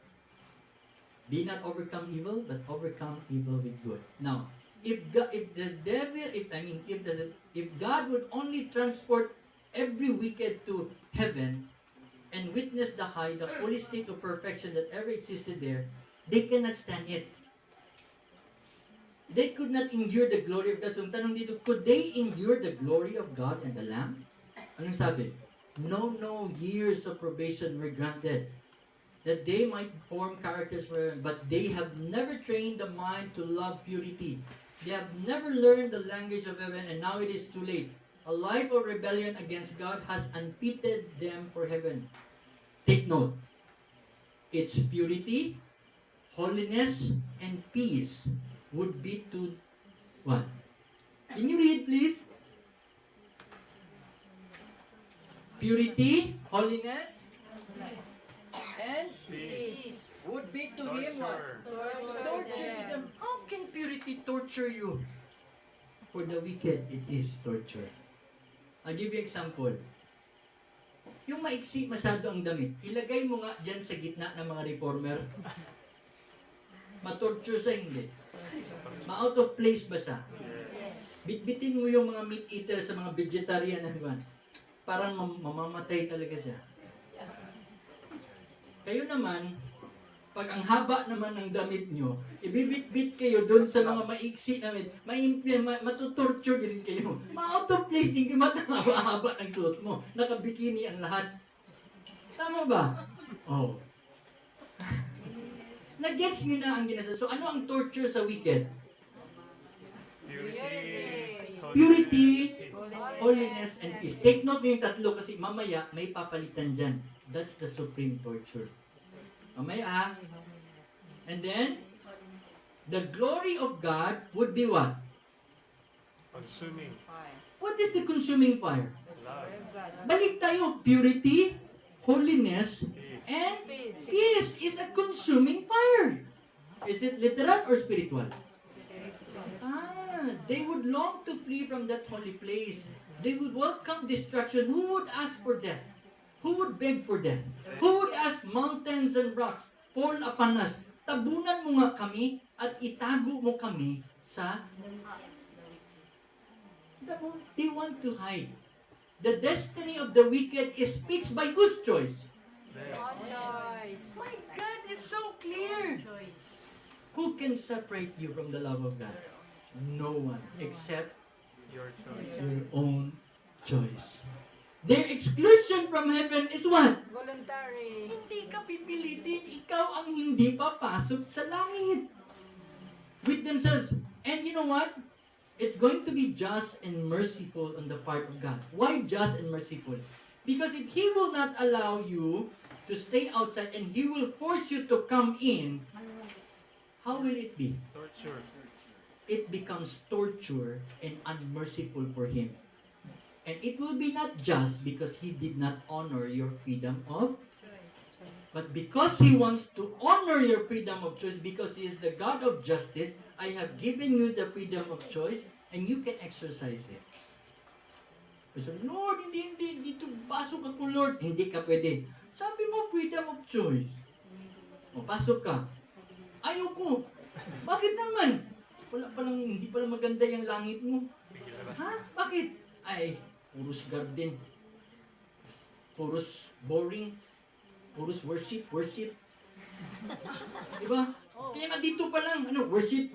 Be not overcome evil, but overcome evil with good. Now, if God would only transport every wicked to heaven and witness the holy state of perfection that ever existed there, they cannot stand it. They could not endure the glory of God. So, ang tanong dito, could they endure the glory of God and the Lamb? Anong sabi? No years of probation were granted, that they might form characters for Him, but they have never trained the mind to love purity. They have never learned the language of heaven, and now it is too late. A life of rebellion against God has unfitted them for heaven. Take note. Its purity, holiness, and peace would be to what? Can you read, please? Purity, holiness, and peace. would be to Him what? Torture them. How can purity torture you? For the wicked, it is torture. I'll give you example. Yung maiksi masyado ang damit, ilagay mo nga dyan sa gitna ng mga reformer. Matorture sa hindi. Ma-out of place ba siya? Bitbitin mo yung mga meat eater sa mga vegetarian na naman. Parang mamamatay talaga siya. Kayo naman, pag ang haba naman ng damit nyo, ibibit-bit kayo doon sa mga maiksi namin, matutorture din kayo. Ma-out of place din kayo, matahaba ng suot mo. Nakabikini ang lahat. Tama ba? Oh. Nag-gets nyo na ang ginasa. So ano ang torture sa wicked? Purity, holiness, and peace. Take note mo yung tatlo kasi mamaya may papalitan dyan. That's the supreme torture. Mamaya and then, the glory of God would be what? Consuming. What is the consuming fire? Love. Balik tayo. Purity, holiness, and peace is a consuming fire. Is it literal or spiritual? They would long to flee from that holy place. They would welcome destruction. Who would ask for death? Who would beg for death? Who would ask mountains and rocks, fall upon us? Tabunan mo nga kami at itago mo kami sa They want to hide. The destiny of the wicked is fixed by whose choice? Choice. My God, it's so clear. Choice. Who can separate you from the love of God? No one except Your choice. your own choice. Their exclusion from heaven is what? Voluntary. Hindi ka pipilitin, ikaw ang hindi papasok sa langit. With themselves. And you know what? It's going to be just and merciful on the part of God. Why just and merciful? Because if He will not allow you to stay outside and He will force you to come in, how will it be? Torture. It becomes torture and unmerciful for Him. And it will be not just because He did not honor your freedom of, but because He wants to honor your freedom of choice, because He is the God of justice, I have given you the freedom of choice and you can exercise it. So, Lord, hindi, dito pasok ako, Lord. Hindi ka pwede. Sabi mo, freedom of choice. O, pasok ka. Ayoko. Bakit naman? Hindi pala maganda yung langit mo. Sige, labas. Ha? Bakit? Ay, puros garden. Puros boring. Puros worship. Diba? Kaya nga dito pa lang, worship.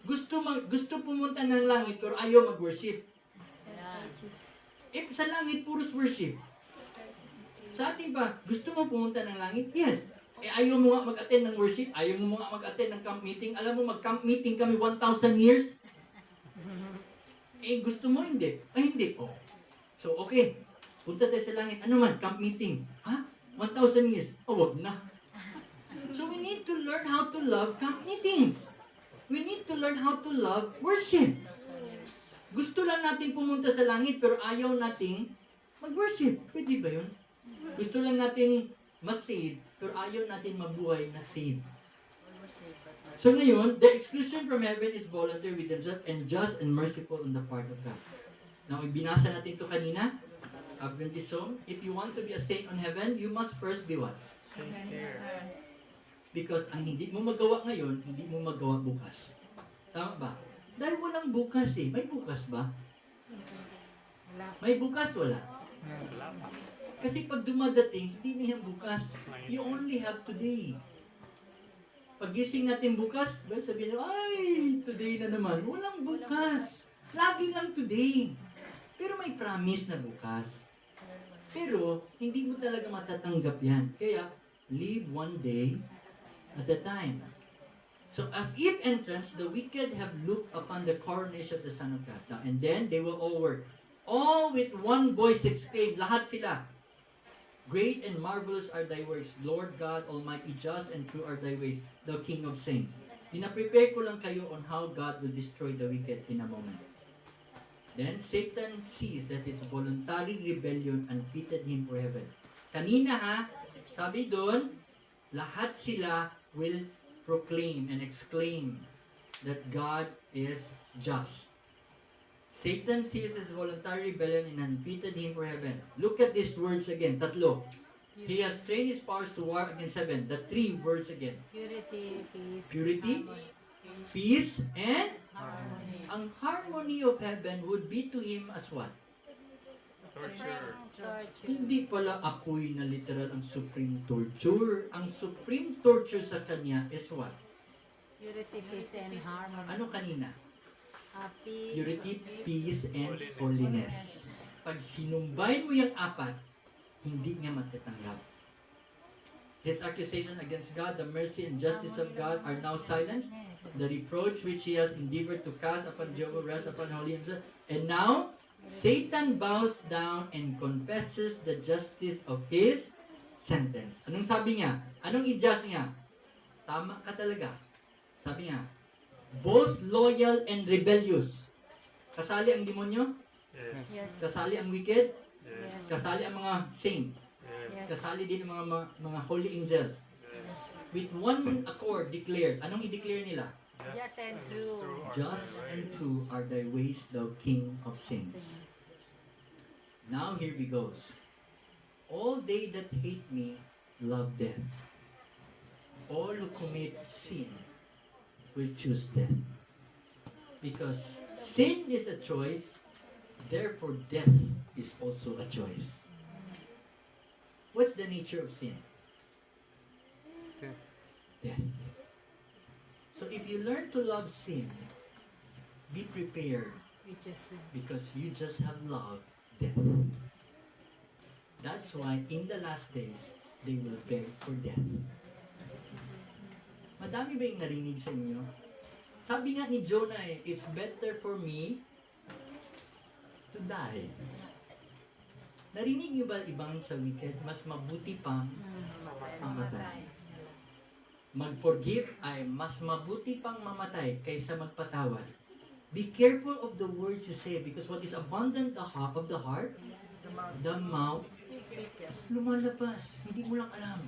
Gusto pumunta ng langit pero ayaw mag-worship. Sa langit, puros worship. Sa atin ba, gusto mo pumunta ng langit? Yes. Ayaw mo nga mag-attend ng worship, ayaw mo nga mag-attend ng camp meeting. Alam mo, mag-camp meeting kami 1,000 years. Gusto mo hindi? Ay, hindi. Oh. So, okay. Punta tayo sa langit. Ano man, camp meeting. Ha? 1,000 years. Wag na. So, we need to learn how to love camp meetings. We need to learn how to love worship. Gusto lang natin pumunta sa langit pero ayaw nating mag-worship. Pwede ba yun? Gusto lang nating mas-save pero ayaw natin mabuhay na save. So ngayon, the exclusion from heaven is voluntary with themselves and just and merciful on the part of God. Now, ibinasa natin ito kanina. Adventist Home. If you want to be a saint on heaven, you must first be what? Saint here. Because ang hindi mo magawa ngayon, hindi mo magawa bukas. Tama ba? Dahil walang bukas eh. May bukas ba? May bukas, wala. Wala pa. Kasi pag dumadating, hindi na yan bukas. You only have today. Pag gising natin bukas, well, sabihin na, ay, today na naman. Walang bukas. Lagi lang today. Pero may promise na bukas. Pero, hindi mo talaga matatanggap yan. Kaya, live one day at a time. So, as Eve entrance, the wicked have looked upon the coronation of the Son of God. Now, and then, they will all work. All with one voice exclaim, lahat sila. Great and marvelous are thy works, Lord God, Almighty, just and true are thy ways, thou King of saints. Pinaprepare ko lang kayo on how God will destroy the wicked in a moment. Then Satan sees that his voluntary rebellion unfitted him for heaven. Kanina ha, sabi doon, lahat sila will proclaim and exclaim that God is just. Satan sees his voluntary rebellion and unfitted him for heaven. Look at these words again, tatlo. He has trained his powers to war against heaven. The three words again. Purity, peace, Purity, harmony. peace, and Harmony. ang harmony of heaven would be to him as what? Torture. Torture. Hindi pala ako'y na literal ang supreme torture. Ang supreme torture sa kanya is what? Purity, peace, and harmony. Ano kanina? Happy. Purity, peace, and holiness. Pag sinumbay mo yung apat, hindi niya matatanggap. His accusation against God, the mercy and justice of God are now silenced. The reproach which he has endeavored to cast upon Jehovah rests upon holy himself. And now, Satan bows down and confesses the justice of his sentence. Anong sabi niya? Anong i-just niya? Tama ka talaga. Sabi niya, both loyal and rebellious. Kasali ang demonyo, Yes. Yes. kasali ang wicked, Yes. kasali ang mga saint, Yes. kasali din ang mga holy angels. Yes. With one accord declared. Anong i-declare nila? Just and true. are Just thy and ways. true are thy ways, thou King of saints. Now here we goes. All they that hate me love death. All who commit sin will choose death. Because Sin is a choice, therefore death is also a choice. What's the nature of sin? Death. Death. So if you learn to love sin, be prepared We just because you just have loved death. That's why in the last days, they will beg for death. Madami ba yung narinig sa inyo? Sabi nga ni Jonah it's better for me to die. Narinig niyo ba ibang sa wicked? Mas mabuti pang mamatay. Mag-forgive ay mas mabuti pang mamatay kaysa magpatawad. Be careful of the words you say because what is abundant of the heart, the mouth, lumalabas. Hindi mo lang alam.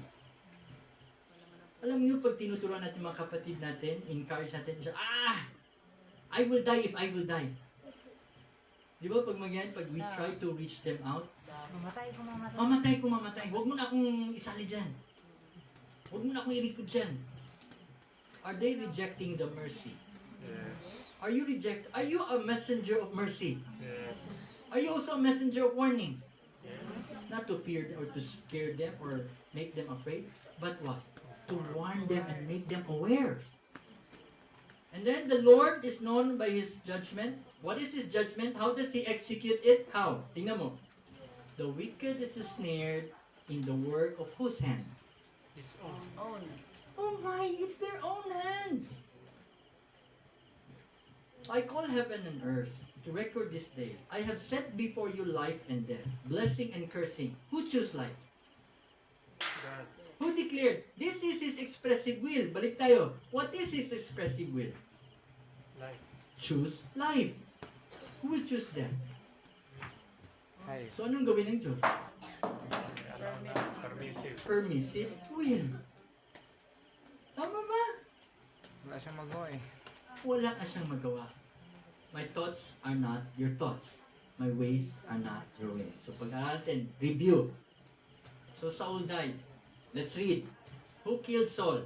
Alam niyo, pag tinuturuan natin mga kapatid natin, encourage natin, I will die if I will die. Di ba pag pag we try to reach them out, mamatay. mamatay. Huwag mo na akong isali dyan. Huwag mo na akong i-record dyan. Are they rejecting the mercy? Yes. Are you a messenger of mercy? Yes. Are you also a messenger of warning? Not to fear or to scare them or make them afraid, but what? To warn them and make them aware. And then the Lord is known by His judgment. What is His judgment? How does He execute it? How? Tingnan mo. The wicked is snared in the work of whose hand? His own. Oh my, it's their own hands. I call heaven and earth to record this day. I have set before you life and death, blessing and cursing. Who chose life? God. Who declared, this is His expressive will? Balik tayo. What is His expressive will? Life. Choose life. Who will choose death? Hi. So anong gawin ng Diyos? Permissive. Permissive will. Tama ba? Wala siyang magawa eh. Wala ka siyang magawa. My thoughts are not your thoughts. My ways are not your ways. So pag-aaral natin, review. So Saul died. Let's read. Who killed Saul?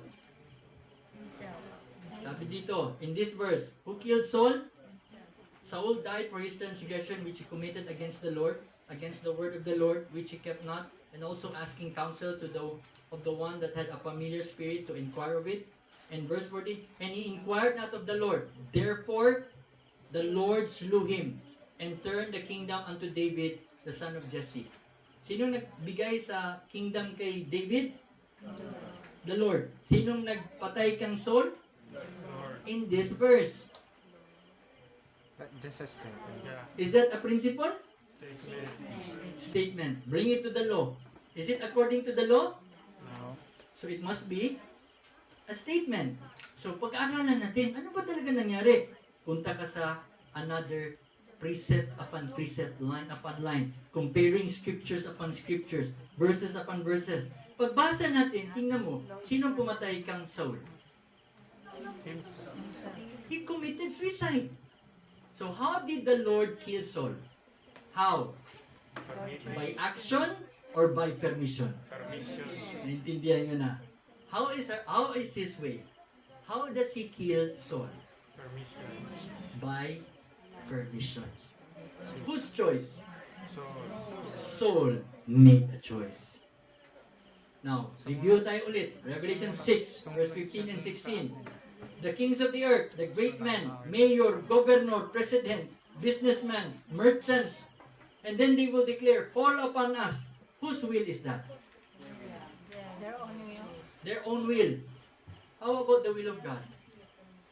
Sabi dito, in this verse, who killed Saul? Saul died for his transgression which he committed against the Lord, against the word of the Lord which he kept not, and also asking counsel of the one that had a familiar spirit to inquire of it. And verse 14, and he inquired not of the Lord. Therefore, the Lord slew him and turned the kingdom unto David, the son of Jesse. Sino nagbigay sa kingdom kay David? The Lord. Sinong nagpatay kang Saul? Lord. In this verse. Just a statement. Yeah. Is that a principle? Statement. Statement. Bring it to the law. Is it according to the law? No. So it must be a statement. So pag-aaralan natin, ano ba talaga nangyari? Punta ka sa another precept upon precept, line upon line, comparing scriptures upon scriptures, verses upon verses. Pagbasa natin, tingnan mo, sinong pumatay kang Saul? Himself. He committed suicide. So how did the Lord kill Saul? How? Permitted. By action or by permission? Permission. Naintindihan nyo na. How is his way? How does he kill Saul? Permission. By permission. Whose choice? So, Saul made a choice. Now, review tayo ulit. Revelation 6, verse 15 and 16. The kings of the earth, the great men, mayor, governor, president, businessmen, merchants, and then they will declare, fall upon us. Whose will is that? Their own will. Their own will. How about the will of God?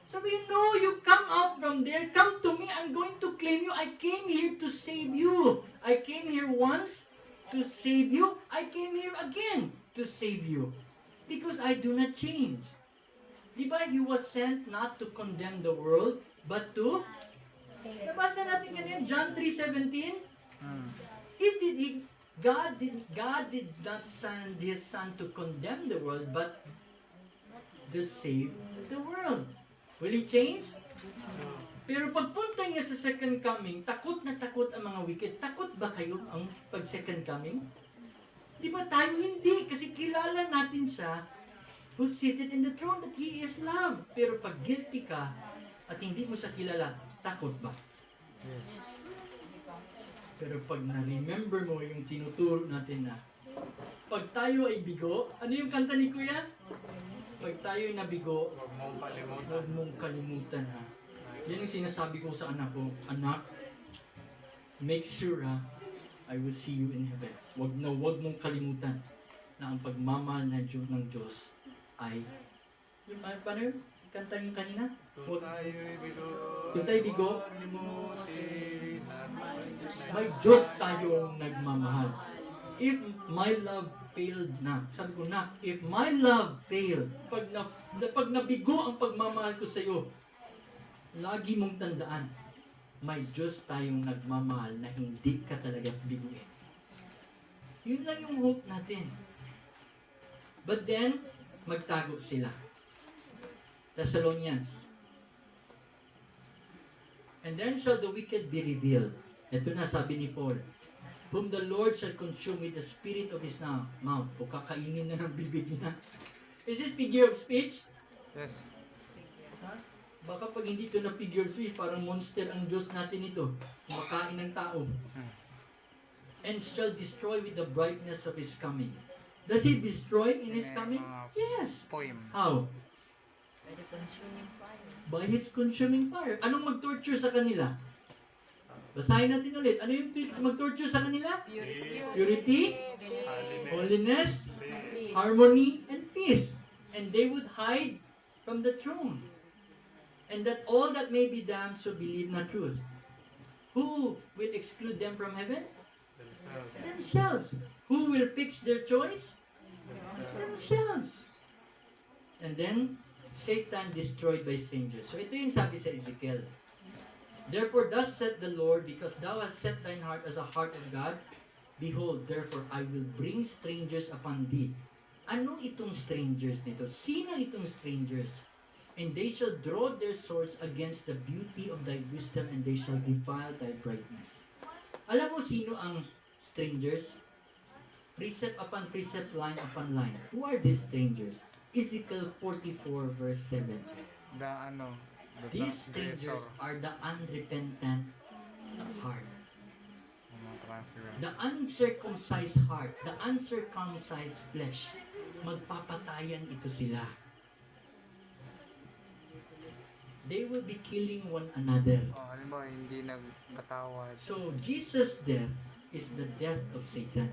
So we know you come out from there, come to me, I'm going to claim you. I came here to save you. I came here once to save you. I came here again to save you. Because I do not change. Diba, He was sent not to condemn the world, but to... Nabasa natin kanina, John 3:17. God did not send His Son to condemn the world, but to save the world. Will He change? Pero pagpunta niya sa second coming, takot na takot ang mga wicked. Takot ba kayo ang pag second coming? Di ba tayo hindi? Kasi kilala natin siya who's seated in the throne that He is love. Pero pag guilty ka at hindi mo siya kilala, Takot ba? Yes. Pero pag na-remember mo yung tinuturo natin na pag tayo ay bigo, ano yung kanta ni Kuya? Pag tayo ay nabigo, Huwag mong kalimutan. huwag mong kalimutan ha. Yan yung sinasabi ko sa anak ko, anak, make sure ha, I will see you in heaven. Huwag mong kalimutan na ang pagmamahal ng Diyos ay, yung paano yun? Kanta yung kanina? Kung tayo'y bigo, Kung tayo'y bigo, kalimutin at may Diyos tayong nagmamahal. If my love failed na, sabi ko na, if my love failed, pag nabigo ang pagmamahal ko sa iyo, lagi mong tandaan, may Diyos tayong nagmamahal na hindi ka talaga biguin. Yun lang yung hope natin. But then, magtago sila. Thessalonians. And then shall the wicked be revealed. Ito na sabi ni Paul, whom the Lord shall consume with the spirit of his mouth. O kakainin na ng bibig niya. Is this figure of speech? Yes. Ha? Baka pag hindi ito na figure of speech, parang monster ang Diyos natin ito. Kumakain ng tao. And shall destroy with the brightness of his coming. Does he destroy in his May coming? mga Yes. Poem. How? By the consuming fire. By his consuming fire. Anong mag-torture sa kanila? Basahin natin ulit. Ano yung mag-torture sa kanila? Purity, holiness, harmony, and peace. And they would hide from the throne. And that all that may be damned so believe not truth. Who will exclude them from heaven? Themselves. Who will fix their choice? Themselves. And then, Satan destroyed by strangers. So ito yung sabi sa Ezekiel. Therefore, thus saith the Lord, because thou hast set thine heart as a heart of God, behold, therefore, I will bring strangers upon thee. Ano itong strangers nito? Sino itong strangers? And they shall draw their swords against the beauty of thy wisdom, and they shall defile thy brightness. Alam mo sino ang strangers? Precept upon precept, line upon line. Who are these strangers? Ezekiel 44 verse 7. The These strangers are the unrepentant heart. The uncircumcised heart, the uncircumcised flesh. Magpapatayan ito sila. They will be killing one another. Halimbawa, hindi nagpatawad. So, Jesus' death is the death of Satan.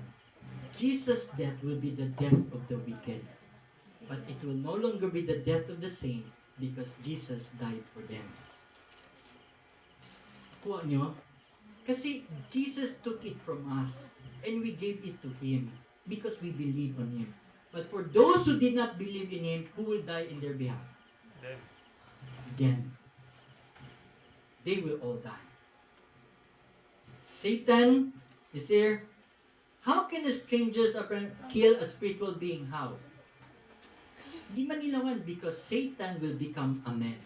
Jesus' death will be the death of the wicked. But it will no longer be the death of the saint because Jesus died for them. Kuha nyo? Kasi Jesus took it from us and we gave it to Him because we believe on Him. But for those who did not believe in Him, who will die in their behalf? Them. They will all die. Satan is here. How can the strangers kill a spiritual being? How? Hindi manilawan because Satan will become a man.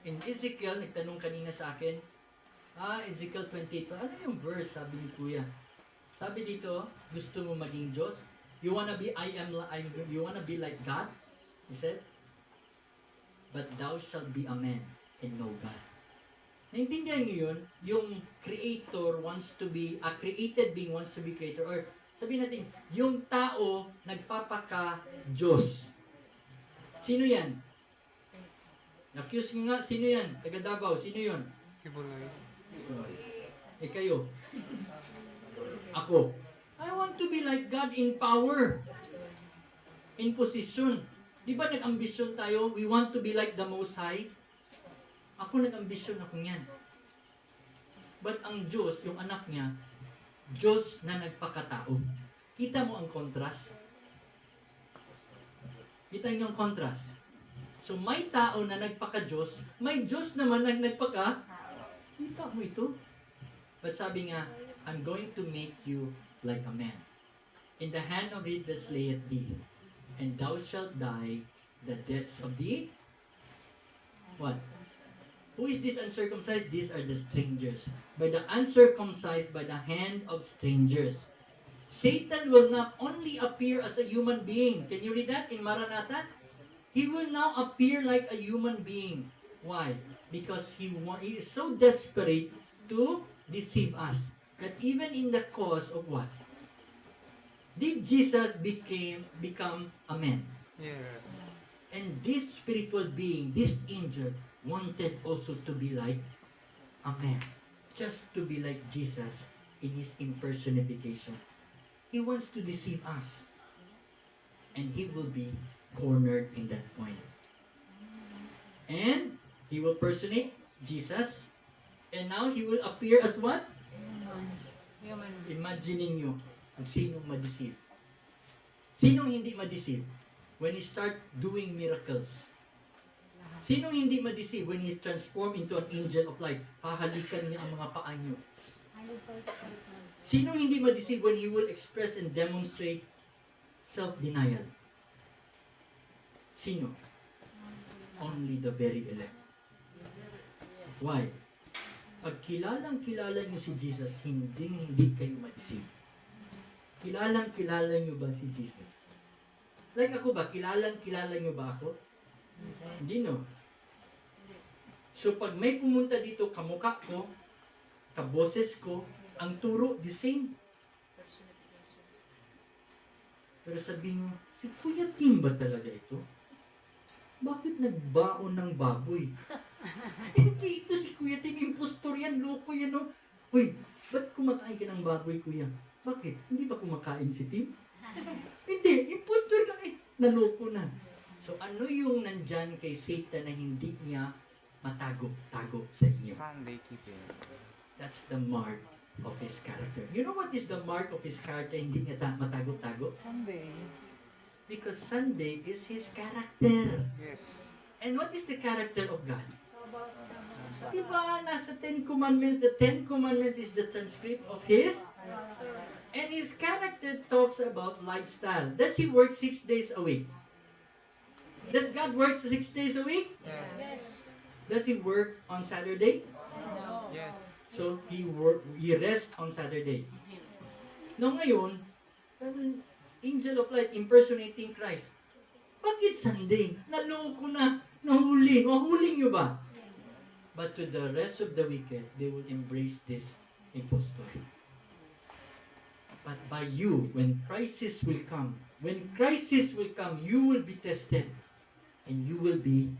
In Ezekiel, nagtanong kanina sa akin, Ezekiel 28, ano yung verse, sabi ni Kuya? Sabi dito, gusto mo maging Diyos? You wanna be like God? He said, but thou shalt be a man and no God. Naintindihan niyo yun? Yung creator wants to be, a created being wants to be creator. Or sabihin natin, yung tao nagpapaka-Diyos. Sino yan? Accuse nyo nga, sino yan? Taga Davao, sino yun? Kibuloy. Kayo. Ako. I want to be like God in power. In position. Di ba nag-ambisyon tayo? We want to be like the Most High. Ako nag-ambisyon ako niyan. But ang Diyos, yung anak niya, Diyos na nagpakatao. Kita mo ang contrast? Kita niyo ang contrast? So may tao na nagpaka-Diyos, may Diyos naman na nagpaka. Kita mo ito? But sabi nga, I'm going to make you like a man. In the hand of it that slayeth thee, and thou shalt die the deaths of the what? Who is this uncircumcised? These are the strangers. By the uncircumcised, by the hand of strangers. Satan will not only appear as a human being. Can you read that in Maranatha? He will now appear like a human being. Why? Because he is so desperate to deceive us that even in the cause of what? Did Jesus become a man? Yes. And this spiritual being, this angel, wanted also to be like a man. Just to be like Jesus in his impersonification. He wants to deceive us. And he will be cornered in that point. And he will personate Jesus. And now he will appear as what? Human. Imagining nyo kung sinong ma-deceive. Sinong hindi ma-deceive? When he start doing miracles. Sinong hindi ma-deceive when he transform into an angel of light? Hahalikan niya ang mga paa nyo. Sinong hindi ma-deceive when he will express and demonstrate self-denial? Sino? Only the very elect. Why? Pag kilala nyo si Jesus, hindi kayo ma-deceive. Kilala nyo ba si Jesus? Like ako ba, kilala nyo ba ako? Hindi, no? So pag may pumunta dito, kamukha ko, kaboses ko, ang turo, the same. Pero sabihin mo, si Kuya Tim ba talaga ito? Bakit nagbaon ng baboy? Hindi ito si Kuya Tim, impostor yan, loko yan, no? Uy, ba't kumakain ka ng baboy, Kuya? Bakit? Hindi ba kumakain si Tim? Hindi, impostor ka eh. Naloko na. So ano yung nandyan kay Satan na hindi niya matago-tago sa inyo? Sunday keeping. That's the mark of his character. You know what is the mark of his character hindi niya matago-tago? Sunday. Because Sunday is his character. Yes. And what is the character of God? Diba, nasa Ten Commandments, the Ten Commandments is the transcript of his, and his character talks about lifestyle. Does he work 6 days a week? Does God work 6 days a week? Yes. Does he work on Saturday? Yes. So, he rests on Saturday. Now ngayon, angel of light impersonating Christ. Bakit Sunday? Naloko na. Nahuli. Mahuli nyo ba? But to the rest of the wicked, they will embrace this impostor. But by you, when crisis will come, you will be tested. And you will be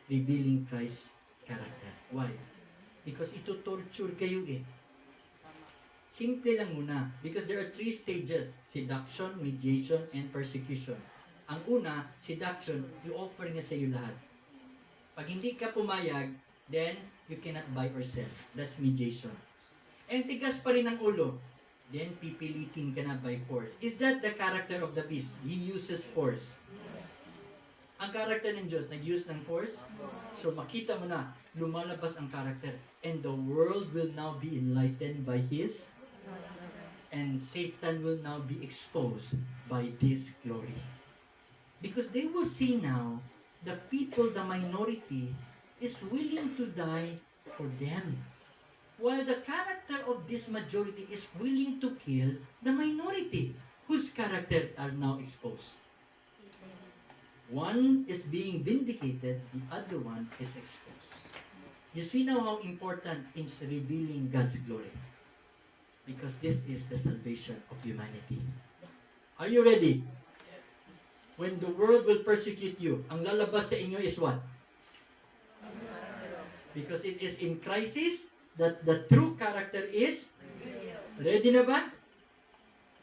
revealing Christ's character. Why? Because ito torture kayo eh. Simple lang muna. Because there are 3 stages. Seduction, mediation, and persecution. Ang una, seduction, i-offer niya sa iyo lahat. Pag hindi ka pumayag, then you cannot buy or sell. That's mediation. And tigas pa rin ang ulo, then pipilitin ka na by force. Is that the character of the beast? He uses force. Ang character ng Diyos, nag-use ng force? So makita mo na, lumalabas ang character. And the world will now be enlightened by His, and Satan will now be exposed by this glory. Because they will see now, the people, the minority, is willing to die for them. While the character of this majority is willing to kill the minority, whose character are now exposed. One is being vindicated, the other one is exposed. You see now how important is revealing God's glory. Because this is the salvation of humanity. Are you ready? When the world will persecute you, ang lalabas sa inyo is what? Because it is in crisis that the true character is ready na ba?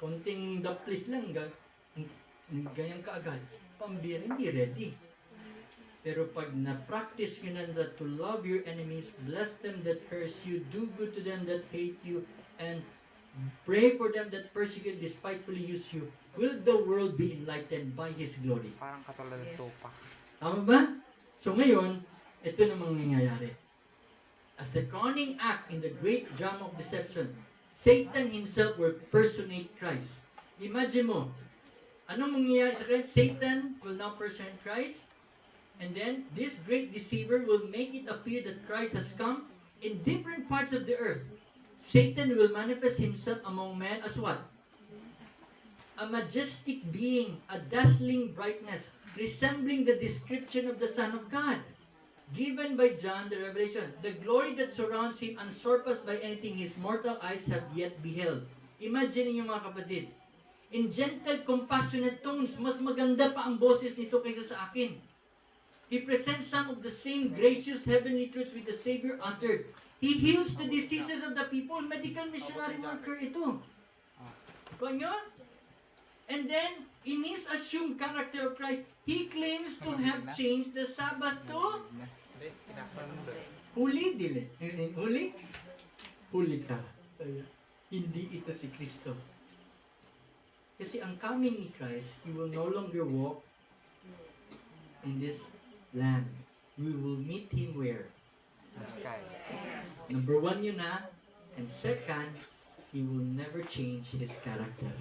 Konting daplis lang, ganyan kaagad. Pambira, hindi ready. Pero pag na-practice nyo na that to love your enemies, bless them that curse you, do good to them that hate you, and pray for them that persecute, despitefully use you, will the world be enlightened by His glory? Parang katulad ng tupa. Tama ba? So ngayon, ito namang nangyayari. As the crowning act in the great drama of deception, Satan himself will personate Christ. Imagine mo, anong mangyayari sa Christ? Satan will now personate Christ, and then this great deceiver will make it appear that Christ has come in different parts of the earth. Satan will manifest himself among men as what? A majestic being, a dazzling brightness, resembling the description of the Son of God. given by John the Revelation. The glory that surrounds him, unsurpassed by anything his mortal eyes have yet beheld. Imagine niyo mga kapatid, in gentle, compassionate tones, mas maganda pa ang boses nito kaysa sa akin. He presents some of the same gracious heavenly truths with the Savior uttered. He heals the diseases of the people. Medical missionary worker ito. Kanya? And then, in his assumed character of Christ, he claims to have changed the Sabbath to huli dili. Huli? Huli ka. Hindi ito si Kristo. Kasi ang coming ni Christ, he will no longer walk in this land. We will meet him where? The sky. Number one yun na. And second, he will never change his character.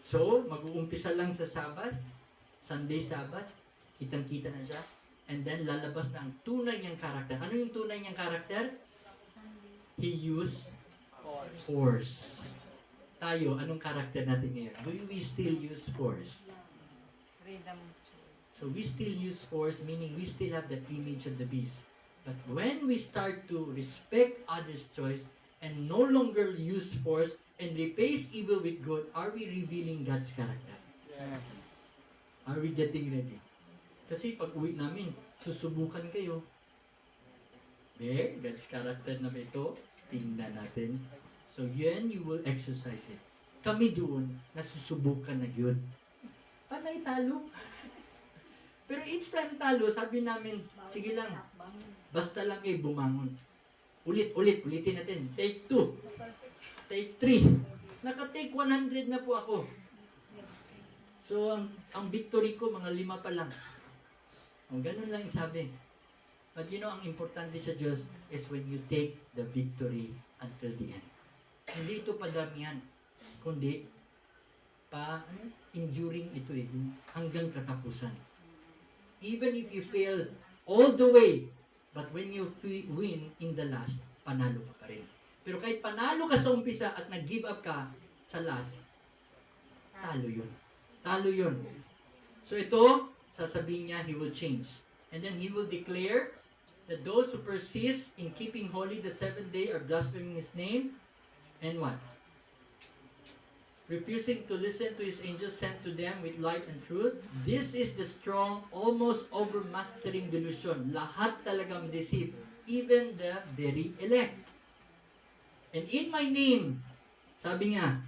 So, mag-uumpisa lang sa Sabbath, Sunday Sabbath, kitang-kita na siya, and then lalabas na ang tunay niyang character. Ano yung tunay niyang character? He used force. Tayo, anong character natin ngayon? Do we still use force? Freedom. So we still use force, meaning we still have that image of the beast. But when we start to respect others' choice and no longer use force and replace evil with good, are we revealing God's character? Yes. Are we getting ready? Kasi pag uwi namin, susubukan kayo. God's character na ba ito? Tingnan natin. So yan, you will exercise it. Kami doon, nasusubukan na yun. Panay talo. Pero each time talo, sabi namin, sige lang, basta lang kayo bumangon. Ulitin natin. Take 2. Take 3. Naka-take 100 na po ako. So, ang victory ko, mga 5 pa lang. O, ganun lang yung sabi. But you know, ang importante sa Diyos is when you take the victory until the end. Hindi ito padamihan, kundi enduring ito hanggang katapusan. Even if you fail all the way, but when you win in the last, panalo ka pa rin. Pero kahit panalo ka sa umpisa at nag-give up ka sa last, talo yun. Talo yun. So ito, sasabihin niya, he will change. And then he will declare that those who persist in keeping holy the 7th day are blaspheming his name. And what? Refusing to listen to his angels sent to them with light and truth. This is the strong, almost overmastering delusion. Lahat talagang deceive, even the very elect. And in my name, sabi nga,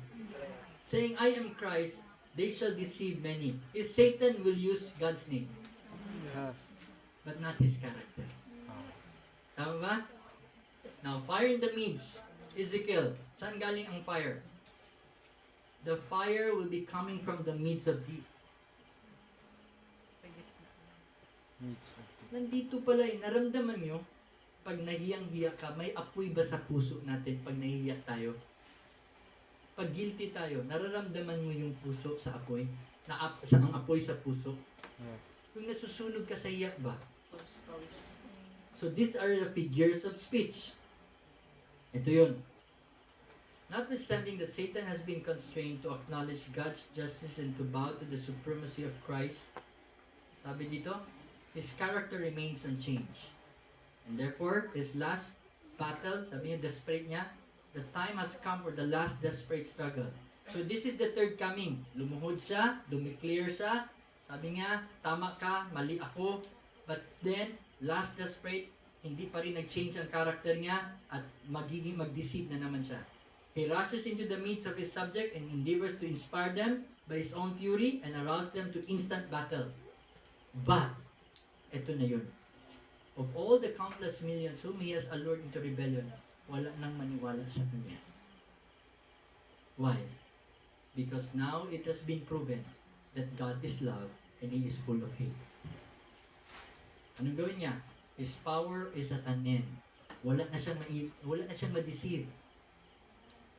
saying I am Christ, they shall deceive many. Is Satan will use God's name, Yes. but not his character. Tama ba? Now, fire in the midst. Ezekiel, saan galing ang fire? The fire will be coming from the midst of thee. Needs. Nandito pala naramdaman nyo, pag nahiyang-hiya ka, may apoy ba sa puso natin pag nahihiya tayo? Pag guilty tayo, nararamdaman mo yung puso sa apoy? Ang apoy sa puso? Yeah. Kung nasusunog ka sa hiya ba? So these are the figures of speech. Ito yun. Notwithstanding that Satan has been constrained to acknowledge God's justice and to bow to the supremacy of Christ, sabi dito, his character remains unchanged. And therefore, his last battle, sabi niya, desperate niya, the time has come for the last desperate struggle. So this is the third coming. Lumuhod siya, dumiclear siya, sabi niya, tama ka, mali ako, but then, last desperate, hindi pa rin nag-change ang character niya at magiging mag-deceive na naman siya. He rushes into the midst of his subject and endeavors to inspire them by his own fury and arouse them to instant battle. But, eto na yun. Of all the countless millions whom he has allured into rebellion, wala nang maniwala sa kanya. Why? Because now it has been proven that God is love and he is full of hate. Anong gawin niya? His power is at an end. Wala na siyang ma-deceive.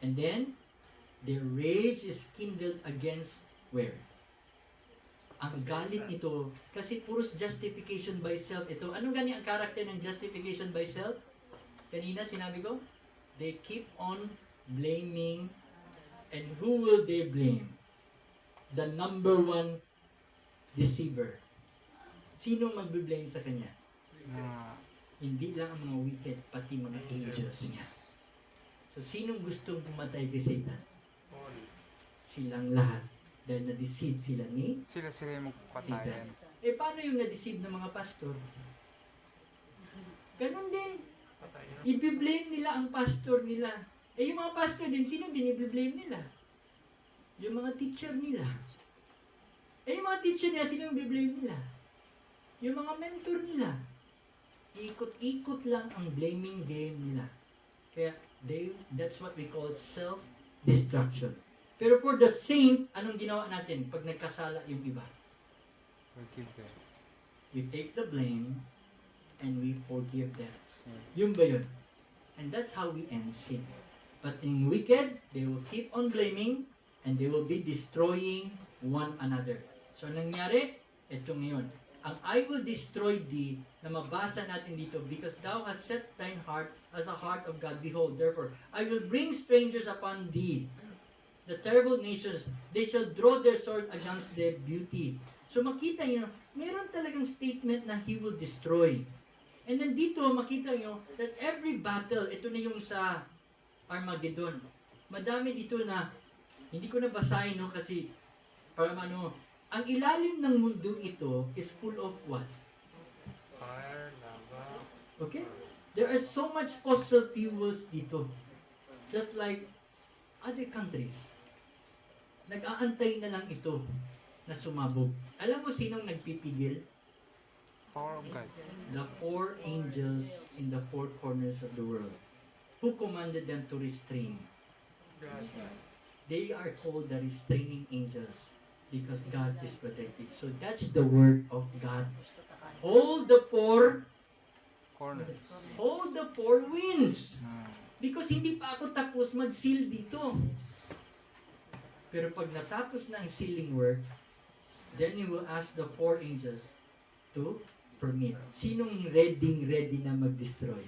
And then, their rage is kindled against where? Ang galit nito, kasi puros justification by self ito. Anong gani ang character ng justification by self? Kanina sinabi ko, they keep on blaming, and who will they blame? The number one deceiver. Sino magbe-blame sa kanya? Ah, Hindi lang ang mga wicked, pati mga angels niya. So, sinong gustong pumatay kay Satan? All. Silang lahat. Dahil na-deceive sila ni sila yung magpatayan. Eh, paano yung na-deceive ng mga pastor? Ganon din. Patay na. I-blame nila ang pastor nila. Eh, yung mga pastor din, sino din i-blame nila? Yung mga teacher nila. Eh, yung mga teacher nila, sino yung i-blame nila? Yung mga mentor nila. Ikot-ikot lang ang blaming game nila. Kaya, that's what we call self-destruction. Pero for the saint, anong ginawa natin pag nagkasala yung iba? Forgive them. We take the blame and we forgive them. Yeah. Yun ba yun? And that's how we end sin. But in wicked, they will keep on blaming and they will be destroying one another. So, nangyari, ito ngayon. Ang I will destroy thee, na mabasa natin dito, because thou hast set thine heart as a heart of God. Behold, therefore, I will bring strangers upon thee, the terrible nations, they shall draw their sword against their beauty. So makita nyo, meron talagang statement na He will destroy. And then dito, makita nyo that every battle, ito na yung sa Armageddon. Madami dito na, hindi ko na basahin no, kasi para ano, ang ilalim ng mundo ito is full of what? Fire, lava. Okay? There are so much fossil fuels dito. Just like other countries. Nag-aantay na lang ito na sumabog. Alam mo sinong nagpipigil? Power of God. The four angels in the four corners of the world. Who commanded them to restrain? God. They are called the restraining angels because God is protected. So that's the word of God. Hold the four winds. Ah, Because hindi pa ako tapos mag-seal dito. Pero pag natapos na ang sealing work, then He will ask the four angels to permit. Sinong ready na mag-destroy?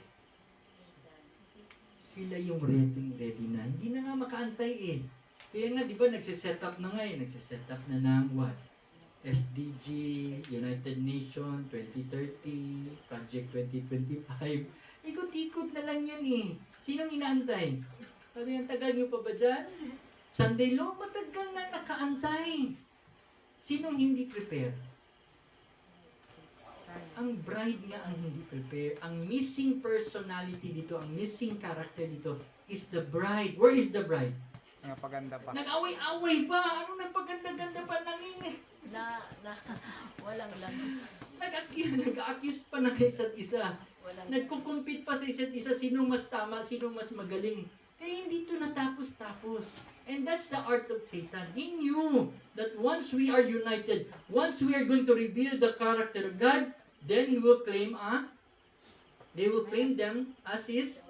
Sila yung ready na. Hindi na nga makaantay eh. Kaya nga, di ba, nagsiset up na nga eh. Nagsiset up na ng what? SDG, United Nations, 2030, Project 2025. Ikot-ikot na lang yan eh. Sinong inaantay? Sabi ang tagal nyo pa ba dyan? Sunday law, matagal na nakaantay. Sinong hindi prepare? Ang bride nga ang hindi prepare. Ang missing personality dito, ang missing character dito is the bride. Where is the bride? Paganda pa. Nag-away-away pa. Ano nagpaganda-ganda pa nanging? Walang langis. Nag-accuse pa ng isa't isa. Walang Nagkukumpit pa sa isa't isa sino mas tama, sino mas magaling. Kaya hindi ito natapos-tapos. And that's the art of Satan. He knew that once we are united, once we are going to reveal the character of God, then He will claim, they will claim them as His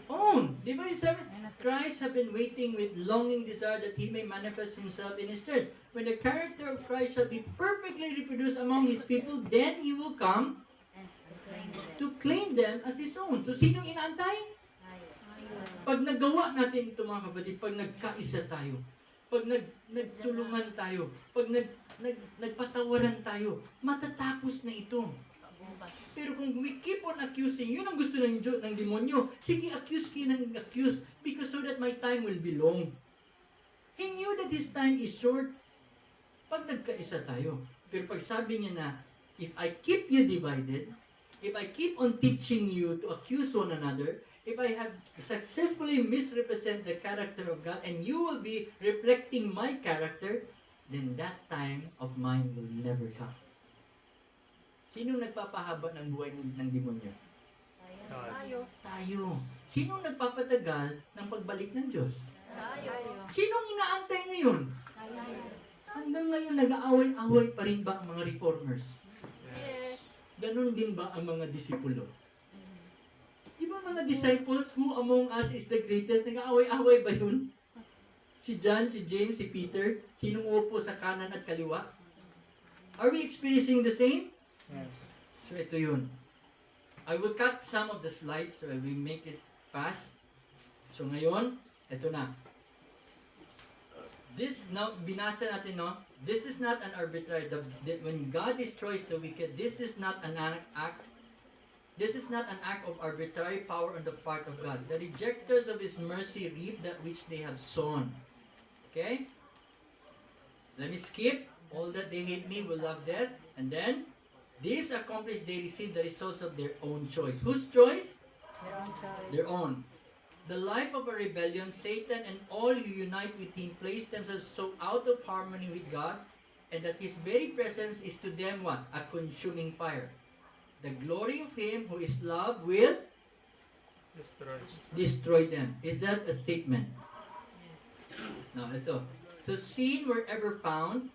own. Di ba yung sabi? Christ have been waiting with longing desire that He may manifest Himself in His church. When the character of Christ shall be perfectly reproduced among His people, then He will come to claim them as His own. So, sinong inaantay? Pag nagawa natin ito mga kapatid, pag nagkaisa tayo, pag nagtulungan tayo, pag nagpatawaran tayo, matatapos na ito. Pero kung we keep on accusing, yun ang gusto ng demonyo. Sige, accuse kayo ng accuse because so that my time will be long. He knew that his time is short. Pag nagkaisa tayo. Pero pag sabi niya na, if I keep you divided, if I keep on teaching you to accuse one another, if I have successfully misrepresent the character of God and you will be reflecting my character, then that time of mine will never come. Sino nagpapahaba ng buhay ng demonyo? God. Tayo. Sino nagpapatagal ng pagbalik ng Diyos? Sinong inaantay ngayon? Hanggang ngayon nag-aaway-away pa rin ba ang mga reformers? Yes. Ganon din ba ang mga disipulo? Di ba mga disciples, who among us is the greatest? Nag-aaway-away ba yun? Si John, si James, si Peter, sinong upo sa kanan at kaliwa? Are we experiencing the same? Yes. So ito yun. I will cut some of the slides so I will make it fast. So ngayon, ito na. This, now, binasa natin, no? This is not an arbitrary, when God destroys the wicked, this is not an act This is not an act of arbitrary power on the part of God. The rejectors of His mercy reap that which they have sown. Okay? Let me skip. All that they hate me will love death. And then, this accomplished, they receive the results of their own choice. Whose choice? Their own choice. Their own. The life of a rebellion, Satan and all who unite with him place themselves so out of harmony with God, and that His very presence is to them what? A consuming fire. The glory of Him who is love will Destroy. destroy them. Is that a statement? Now, ito. So, sin wherever found,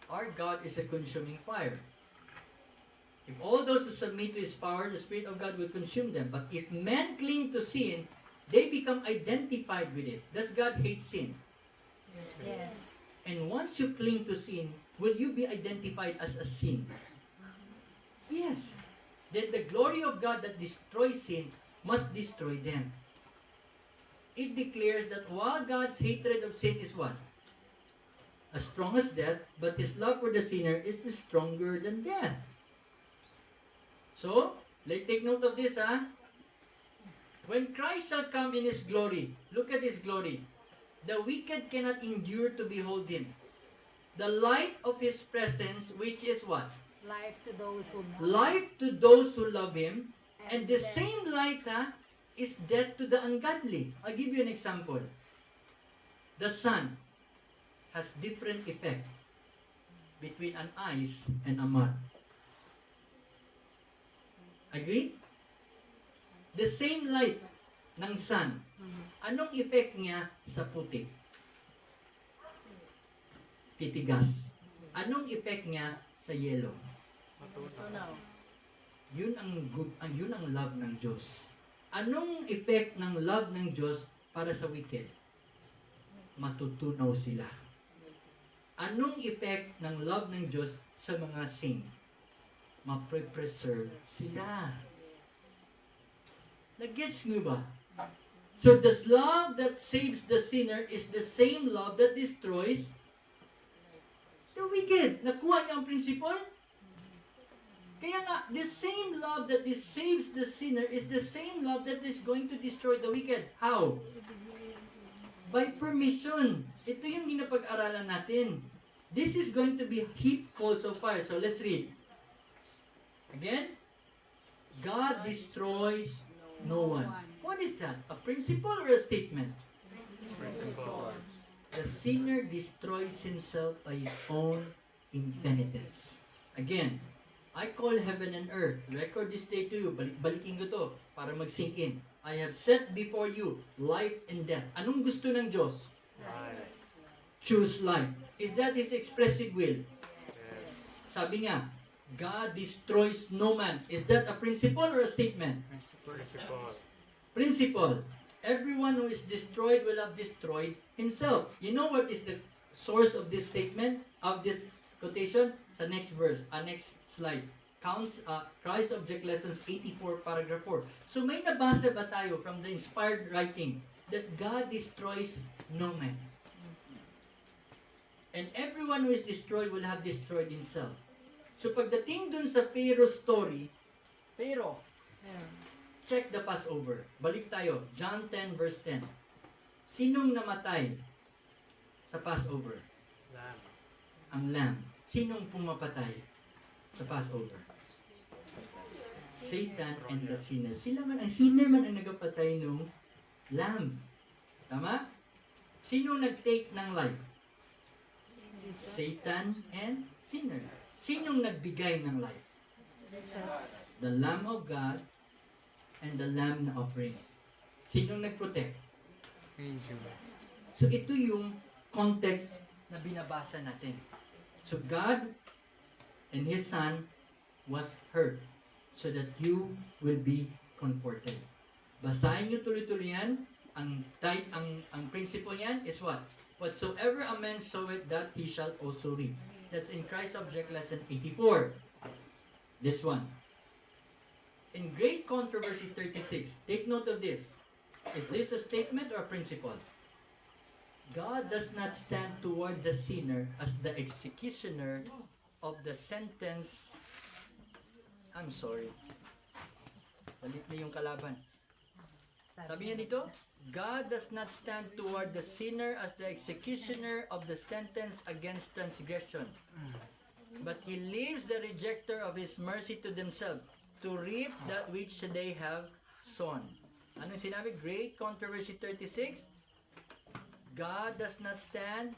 our God is a consuming fire. If all those who submit to His power, the Spirit of God will consume them. But if men cling to sin, they become identified with it. Does God hate sin? Yes. And once you cling to sin, will you be identified as a sin? Yes. Then the glory of God that destroys sin must destroy them. It declares that while God's hatred of sin is what? As strong as death, but His love for the sinner is stronger than death. So, let's take note of this, When Christ shall come in His glory, look at His glory. The wicked cannot endure to behold Him. The light of His presence, which is what? Life to those who know. Life to those who love Him. And the same light is death to the ungodly. I'll give you an example. The sun has different effect between an ice and a mud. Agree? The same light ng sun. Anong effect niya sa puti? Titigas. Anong effect niya sa yellow? Tunaw. Yun ang love ng Diyos. Anong effect ng love ng Diyos para sa wicked? Matutunaw sila. Anong effect ng love ng Diyos sa mga saint? Mapre-preserve sila. Nag-gets mo ba? So the love that saves the sinner is the same love that destroys the wicked. Nakuha niyo ang principle? Kaya nga, the same love that saves the sinner is the same love that is going to destroy the wicked. How? By permission. Ito yung ginapag-aralan natin. This is going to be heap coals of fire. So let's read. Again. God destroys no one. What is that? A principle or a statement? Principle. The sinner destroys himself by his own impenitence. Again, I call heaven and earth. Record this day to you. Balikin ko to para mag-sink in. I have set before you life and death. Anong gusto ng Diyos? Right. Choose life. Is that His expressive will? Yes. Sabi nga, God destroys no man. Is that a principle or a statement? Principle. Principle. Everyone who is destroyed will have destroyed himself. You know what is the source of this statement, of this quotation? Sa next verse, next slide. Christ Object Lessons 84, paragraph 4. So may nabasa ba tayo from the inspired writing that God destroys no man? And everyone who is destroyed will have destroyed himself. So pagdating dun sa Pharaoh story, Pharaoh, check the Passover. Balik tayo. John 10 verse 10. Sinong namatay sa Passover? Lamb. Ang lamb. Sinong pumapatay sa Passover? Satan and the sinner. Ang sinner man ang nagapatay ng lamb. Tama? Sinong nag-take ng life? Satan and sinner. Sinong nagbigay ng life? The Lamb of God and the lamb na offering. Sinong nag-protect? Angel. So ito yung context na binabasa natin. So God and His Son was hurt so that you will be comforted. Basahin nyo tuloy-tuloy yan. Ang principle yan is what? Whatsoever a man soweth, that he shall also reap. That's in Christ Object Lesson 84. This one. In Great Controversy 36, take note of this. Is this a statement or a principle? God does not stand toward the sinner as the executioner of the sentence. I'm sorry. Galit na yung kalaban. Sabi niya dito, God does not stand toward the sinner as the executioner of the sentence against transgression. But He leaves the rejecter of His mercy to themselves to reap that which they have sown. Anong sinabi? Great Controversy 36. God does not stand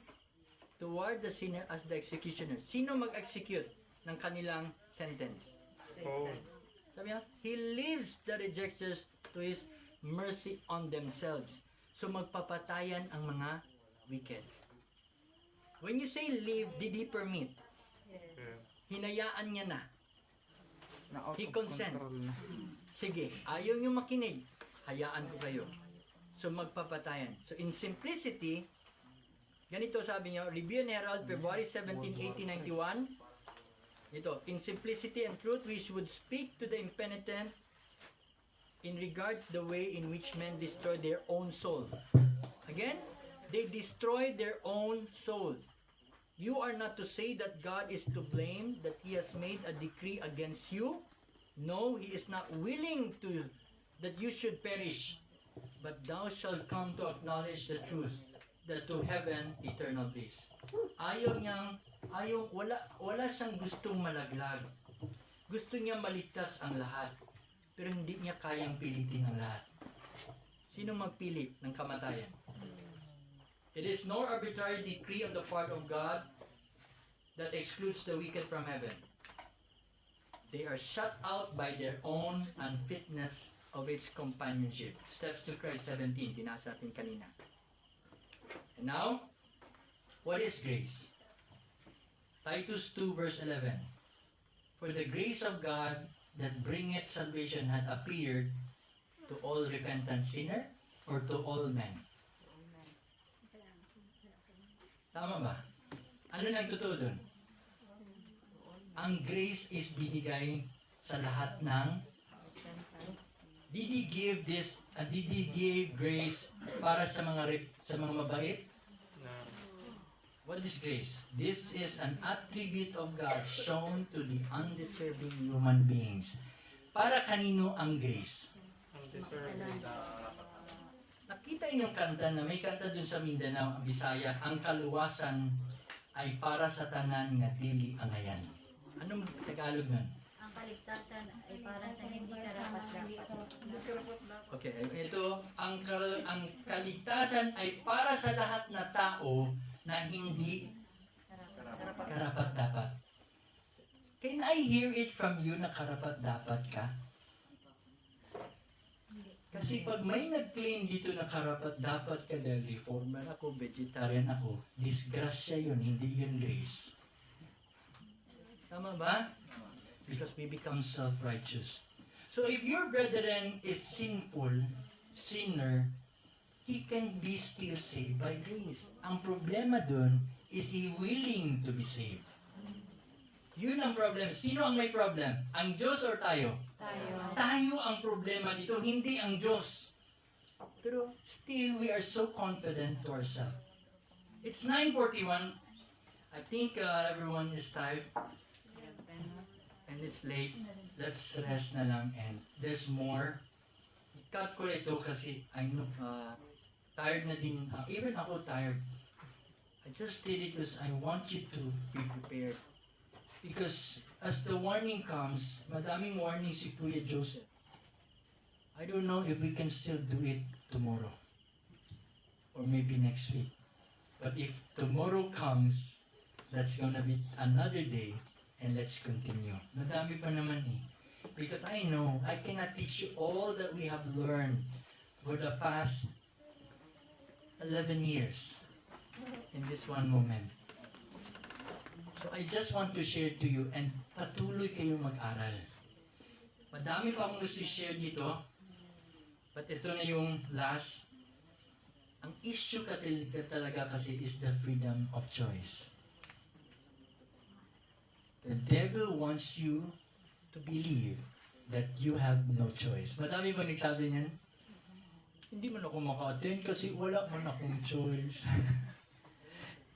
toward the sinner as the executioner. Sino mag-execute ng kanilang sentence? Paul. Sabi niya, He leaves the rejectors to His mercy on themselves. So magpapatayan ang mga wicked. When you say leave, did He permit? Yeah. Hinayaan niya na. Na out He of consent. control na. Sige, ayaw niyo makinig. Hayaan ko kayo. So magpapatayan. So in simplicity, ganito sabi niyo, Review and Herald, February 17, 1891. Ito, in simplicity and truth, we should speak to the impenitent in regard to the way in which men destroy their own soul. Again, they destroy their own soul. You are not to say that God is to blame, that He has made a decree against you. No, He is not willing to that you should perish, but thou shalt come to acknowledge the truth, that to heaven eternal bliss. Wala siyang gustong malaglag. Gusto niya maligtas ang lahat, pero hindi niya kayang pilitin ang lahat. Sino magpilit ng kamatayan? It is no arbitrary decree on the part of God that excludes the wicked from heaven. They are shut out by their own unfitness of its companionship. Steps to Christ 17, binasa natin kanina. And now, what is grace? Titus 2 verse 11. For the grace of God that bringeth salvation had appeared to all repentant sinner or to all men. Tama ba? Ano nang totoo dun? Ang grace is binigay sa lahat ng Did He give grace para sa mga mabait? No. What is grace? This is an attribute of God shown to the undeserving human beings. Para kanino ang grace? Undeserving. Nakita inyong kanta na may kanta dun sa Mindanao, Bisaya, ang kaluwasan ay para sa tanan nga dili angayan. Anong Tagalog nun? Ang kaligtasan ay para sa hindi karapat-dapat. Okay, ito, ang kaligtasan ay para sa lahat na tao na hindi karapat-dapat. Can I hear it from you na karapat-dapat ka? Kasi pag may nag-claim dito na karapat-dapat ka dahil reformer ako, vegetarian ako, disgrasya yun, hindi yun grace. Tama ba? Because we become self-righteous. So if your brethren is sinner, he can be still saved by grace. Ang problema dun is he willing to be saved. Yun ang problem. Sino ang may problem? Ang Diyos or tayo? Tayo. Tayo ang problema dito, hindi ang Diyos. Pero still, we are so confident to ourselves. It's 9:41. I think everyone is tired. And it's late. Let's rest na lang and there's more. I-cut ko ito kasi I know tired na din. Even ako tired. I just did it because I want you to be prepared. Because as the warning comes, madaming warning si Kuya Joseph. I don't know if we can still do it tomorrow. Or maybe next week. But if tomorrow comes, that's gonna be another day. And let's continue. Madami pa naman eh. Because I know, I cannot teach you all that we have learned for the past 11 years in this one moment. So I just want to share to you and patuloy kayong mag-aral. Madami pa akong gusto i-share dito. But ito na yung last. Ang issue talaga kasi is the freedom of choice. The devil wants you to believe that you have no choice. Madami ba nagsabi niyan? Hindi man ako maka-attend kasi wala man akong choice.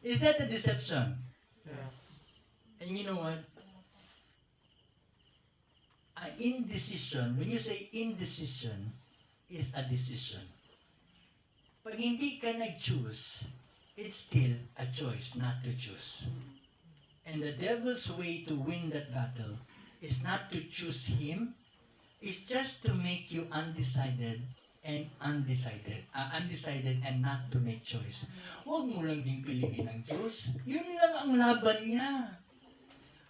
Is that a deception? Yeah. And you know what? indecision, when you say indecision, is a decision. Pag hindi ka nag-choose, it's still a choice not to choose. And the devil's way to win that battle is not to choose him, it's just to make you undecided and not to make choice. Huwag mo lang din piliin ang Diyos. Yun lang ang laban niya.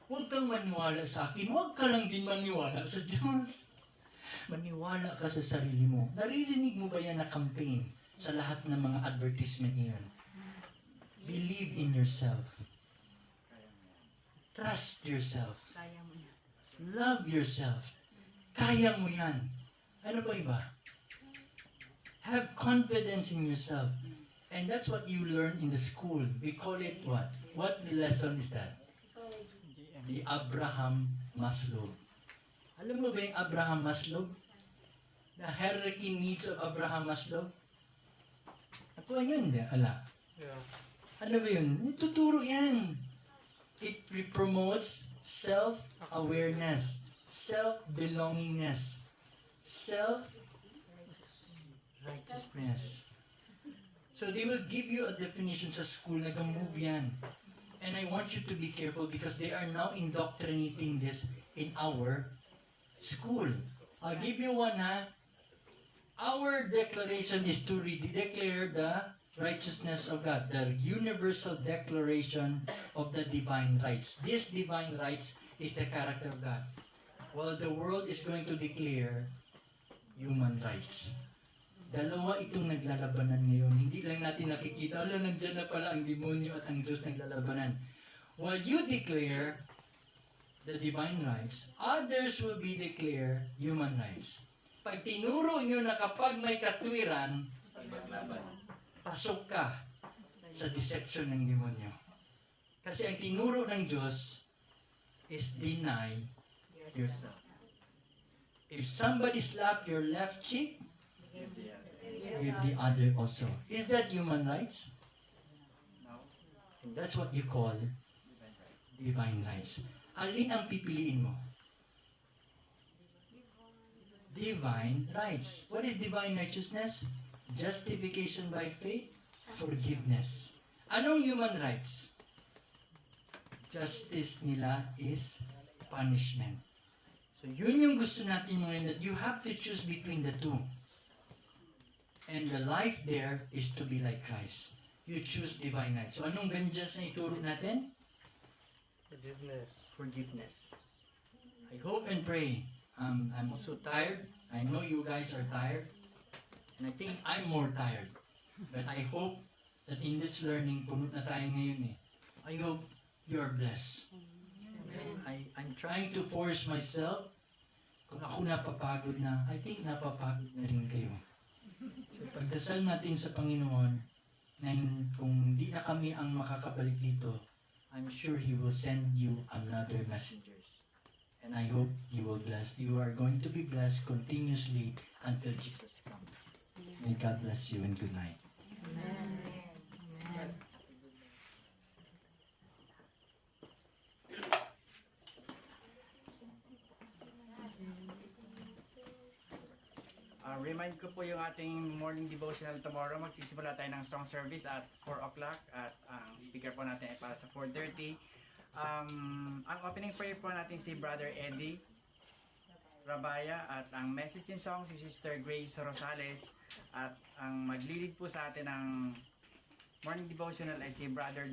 Huwag kang maniwala sa akin. Huwag ka lang din maniwala sa Diyos. Maniwala ka sa sarili mo. Naririnig mo ba yan na campaign sa lahat ng mga advertisement niyan? Believe in yourself. Trust yourself. Kaya mo yan. Love yourself. Kaya mo yan. Ano pa iba? Have confidence in yourself. And that's what you learn in the school. We call it what? What lesson is that? The Abraham Maslow. Alam mo ba yung Abraham Maslow? The hierarchy needs of Abraham Maslow? Ako yun, di? Ala. Yeah. Ano ba yun? Ituturo yan. It promotes self-awareness, self-belongingness, self-righteousness. So they will give you a definition sa school, nag-move yan. And I want you to be careful because they are now indoctrinating this in our school. I'll give you one, ha? Our declaration is to declare the righteousness of God, the universal declaration of the divine rights. This divine rights is the character of God. While the world is going to declare human rights. Dalawa itong naglalabanan ngayon. Hindi lang natin nakikita, nandiyan na pala ang demonyo at ang Diyos naglalabanan. While you declare the divine rights, others will be declare human rights. Pag tinuro nyo na kapag may katwiran, pasok ka sa deception ng demonyo. Kasi ang tinuro ng Diyos is deny yourself. If somebody slap your left cheek, give the other also. Is that human rights? That's what you call divine rights. Alin ang pipiliin mo? Divine rights. What is divine righteousness? Justification by faith, forgiveness. Anong human rights? Justice nila is punishment. So yun yung gusto natin ngayon, that you have to choose between the two. And the life there is to be like Christ. You choose divine rights. So anong vengeance na ituro natin? Forgiveness. Forgiveness. I hope and pray. I'm also tired. I know you guys are tired. And I think I'm more tired. But I hope that in this learning, puno na tayo ngayon eh. I hope you are blessed. I'm trying to force myself. Kung ako napapagod na, I think napapagod na rin kayo. So pagdasal natin sa Panginoon, na kung hindi na kami ang makakabalik dito, I'm sure He will send you another messengers. And I hope you are going to be blessed continuously until Jesus comes. May God bless you and good night. Remind ko po yung ating morning devotional tomorrow. Magsisimula tayo ng song service at 4 o'clock at ang speaker po natin ay para sa 4:30. Ang opening prayer po natin si Brother Eddie Rabaya at ang message in song si Sister Grace Rosales at ang maglilid po sa atin ng morning devotional ay si Brother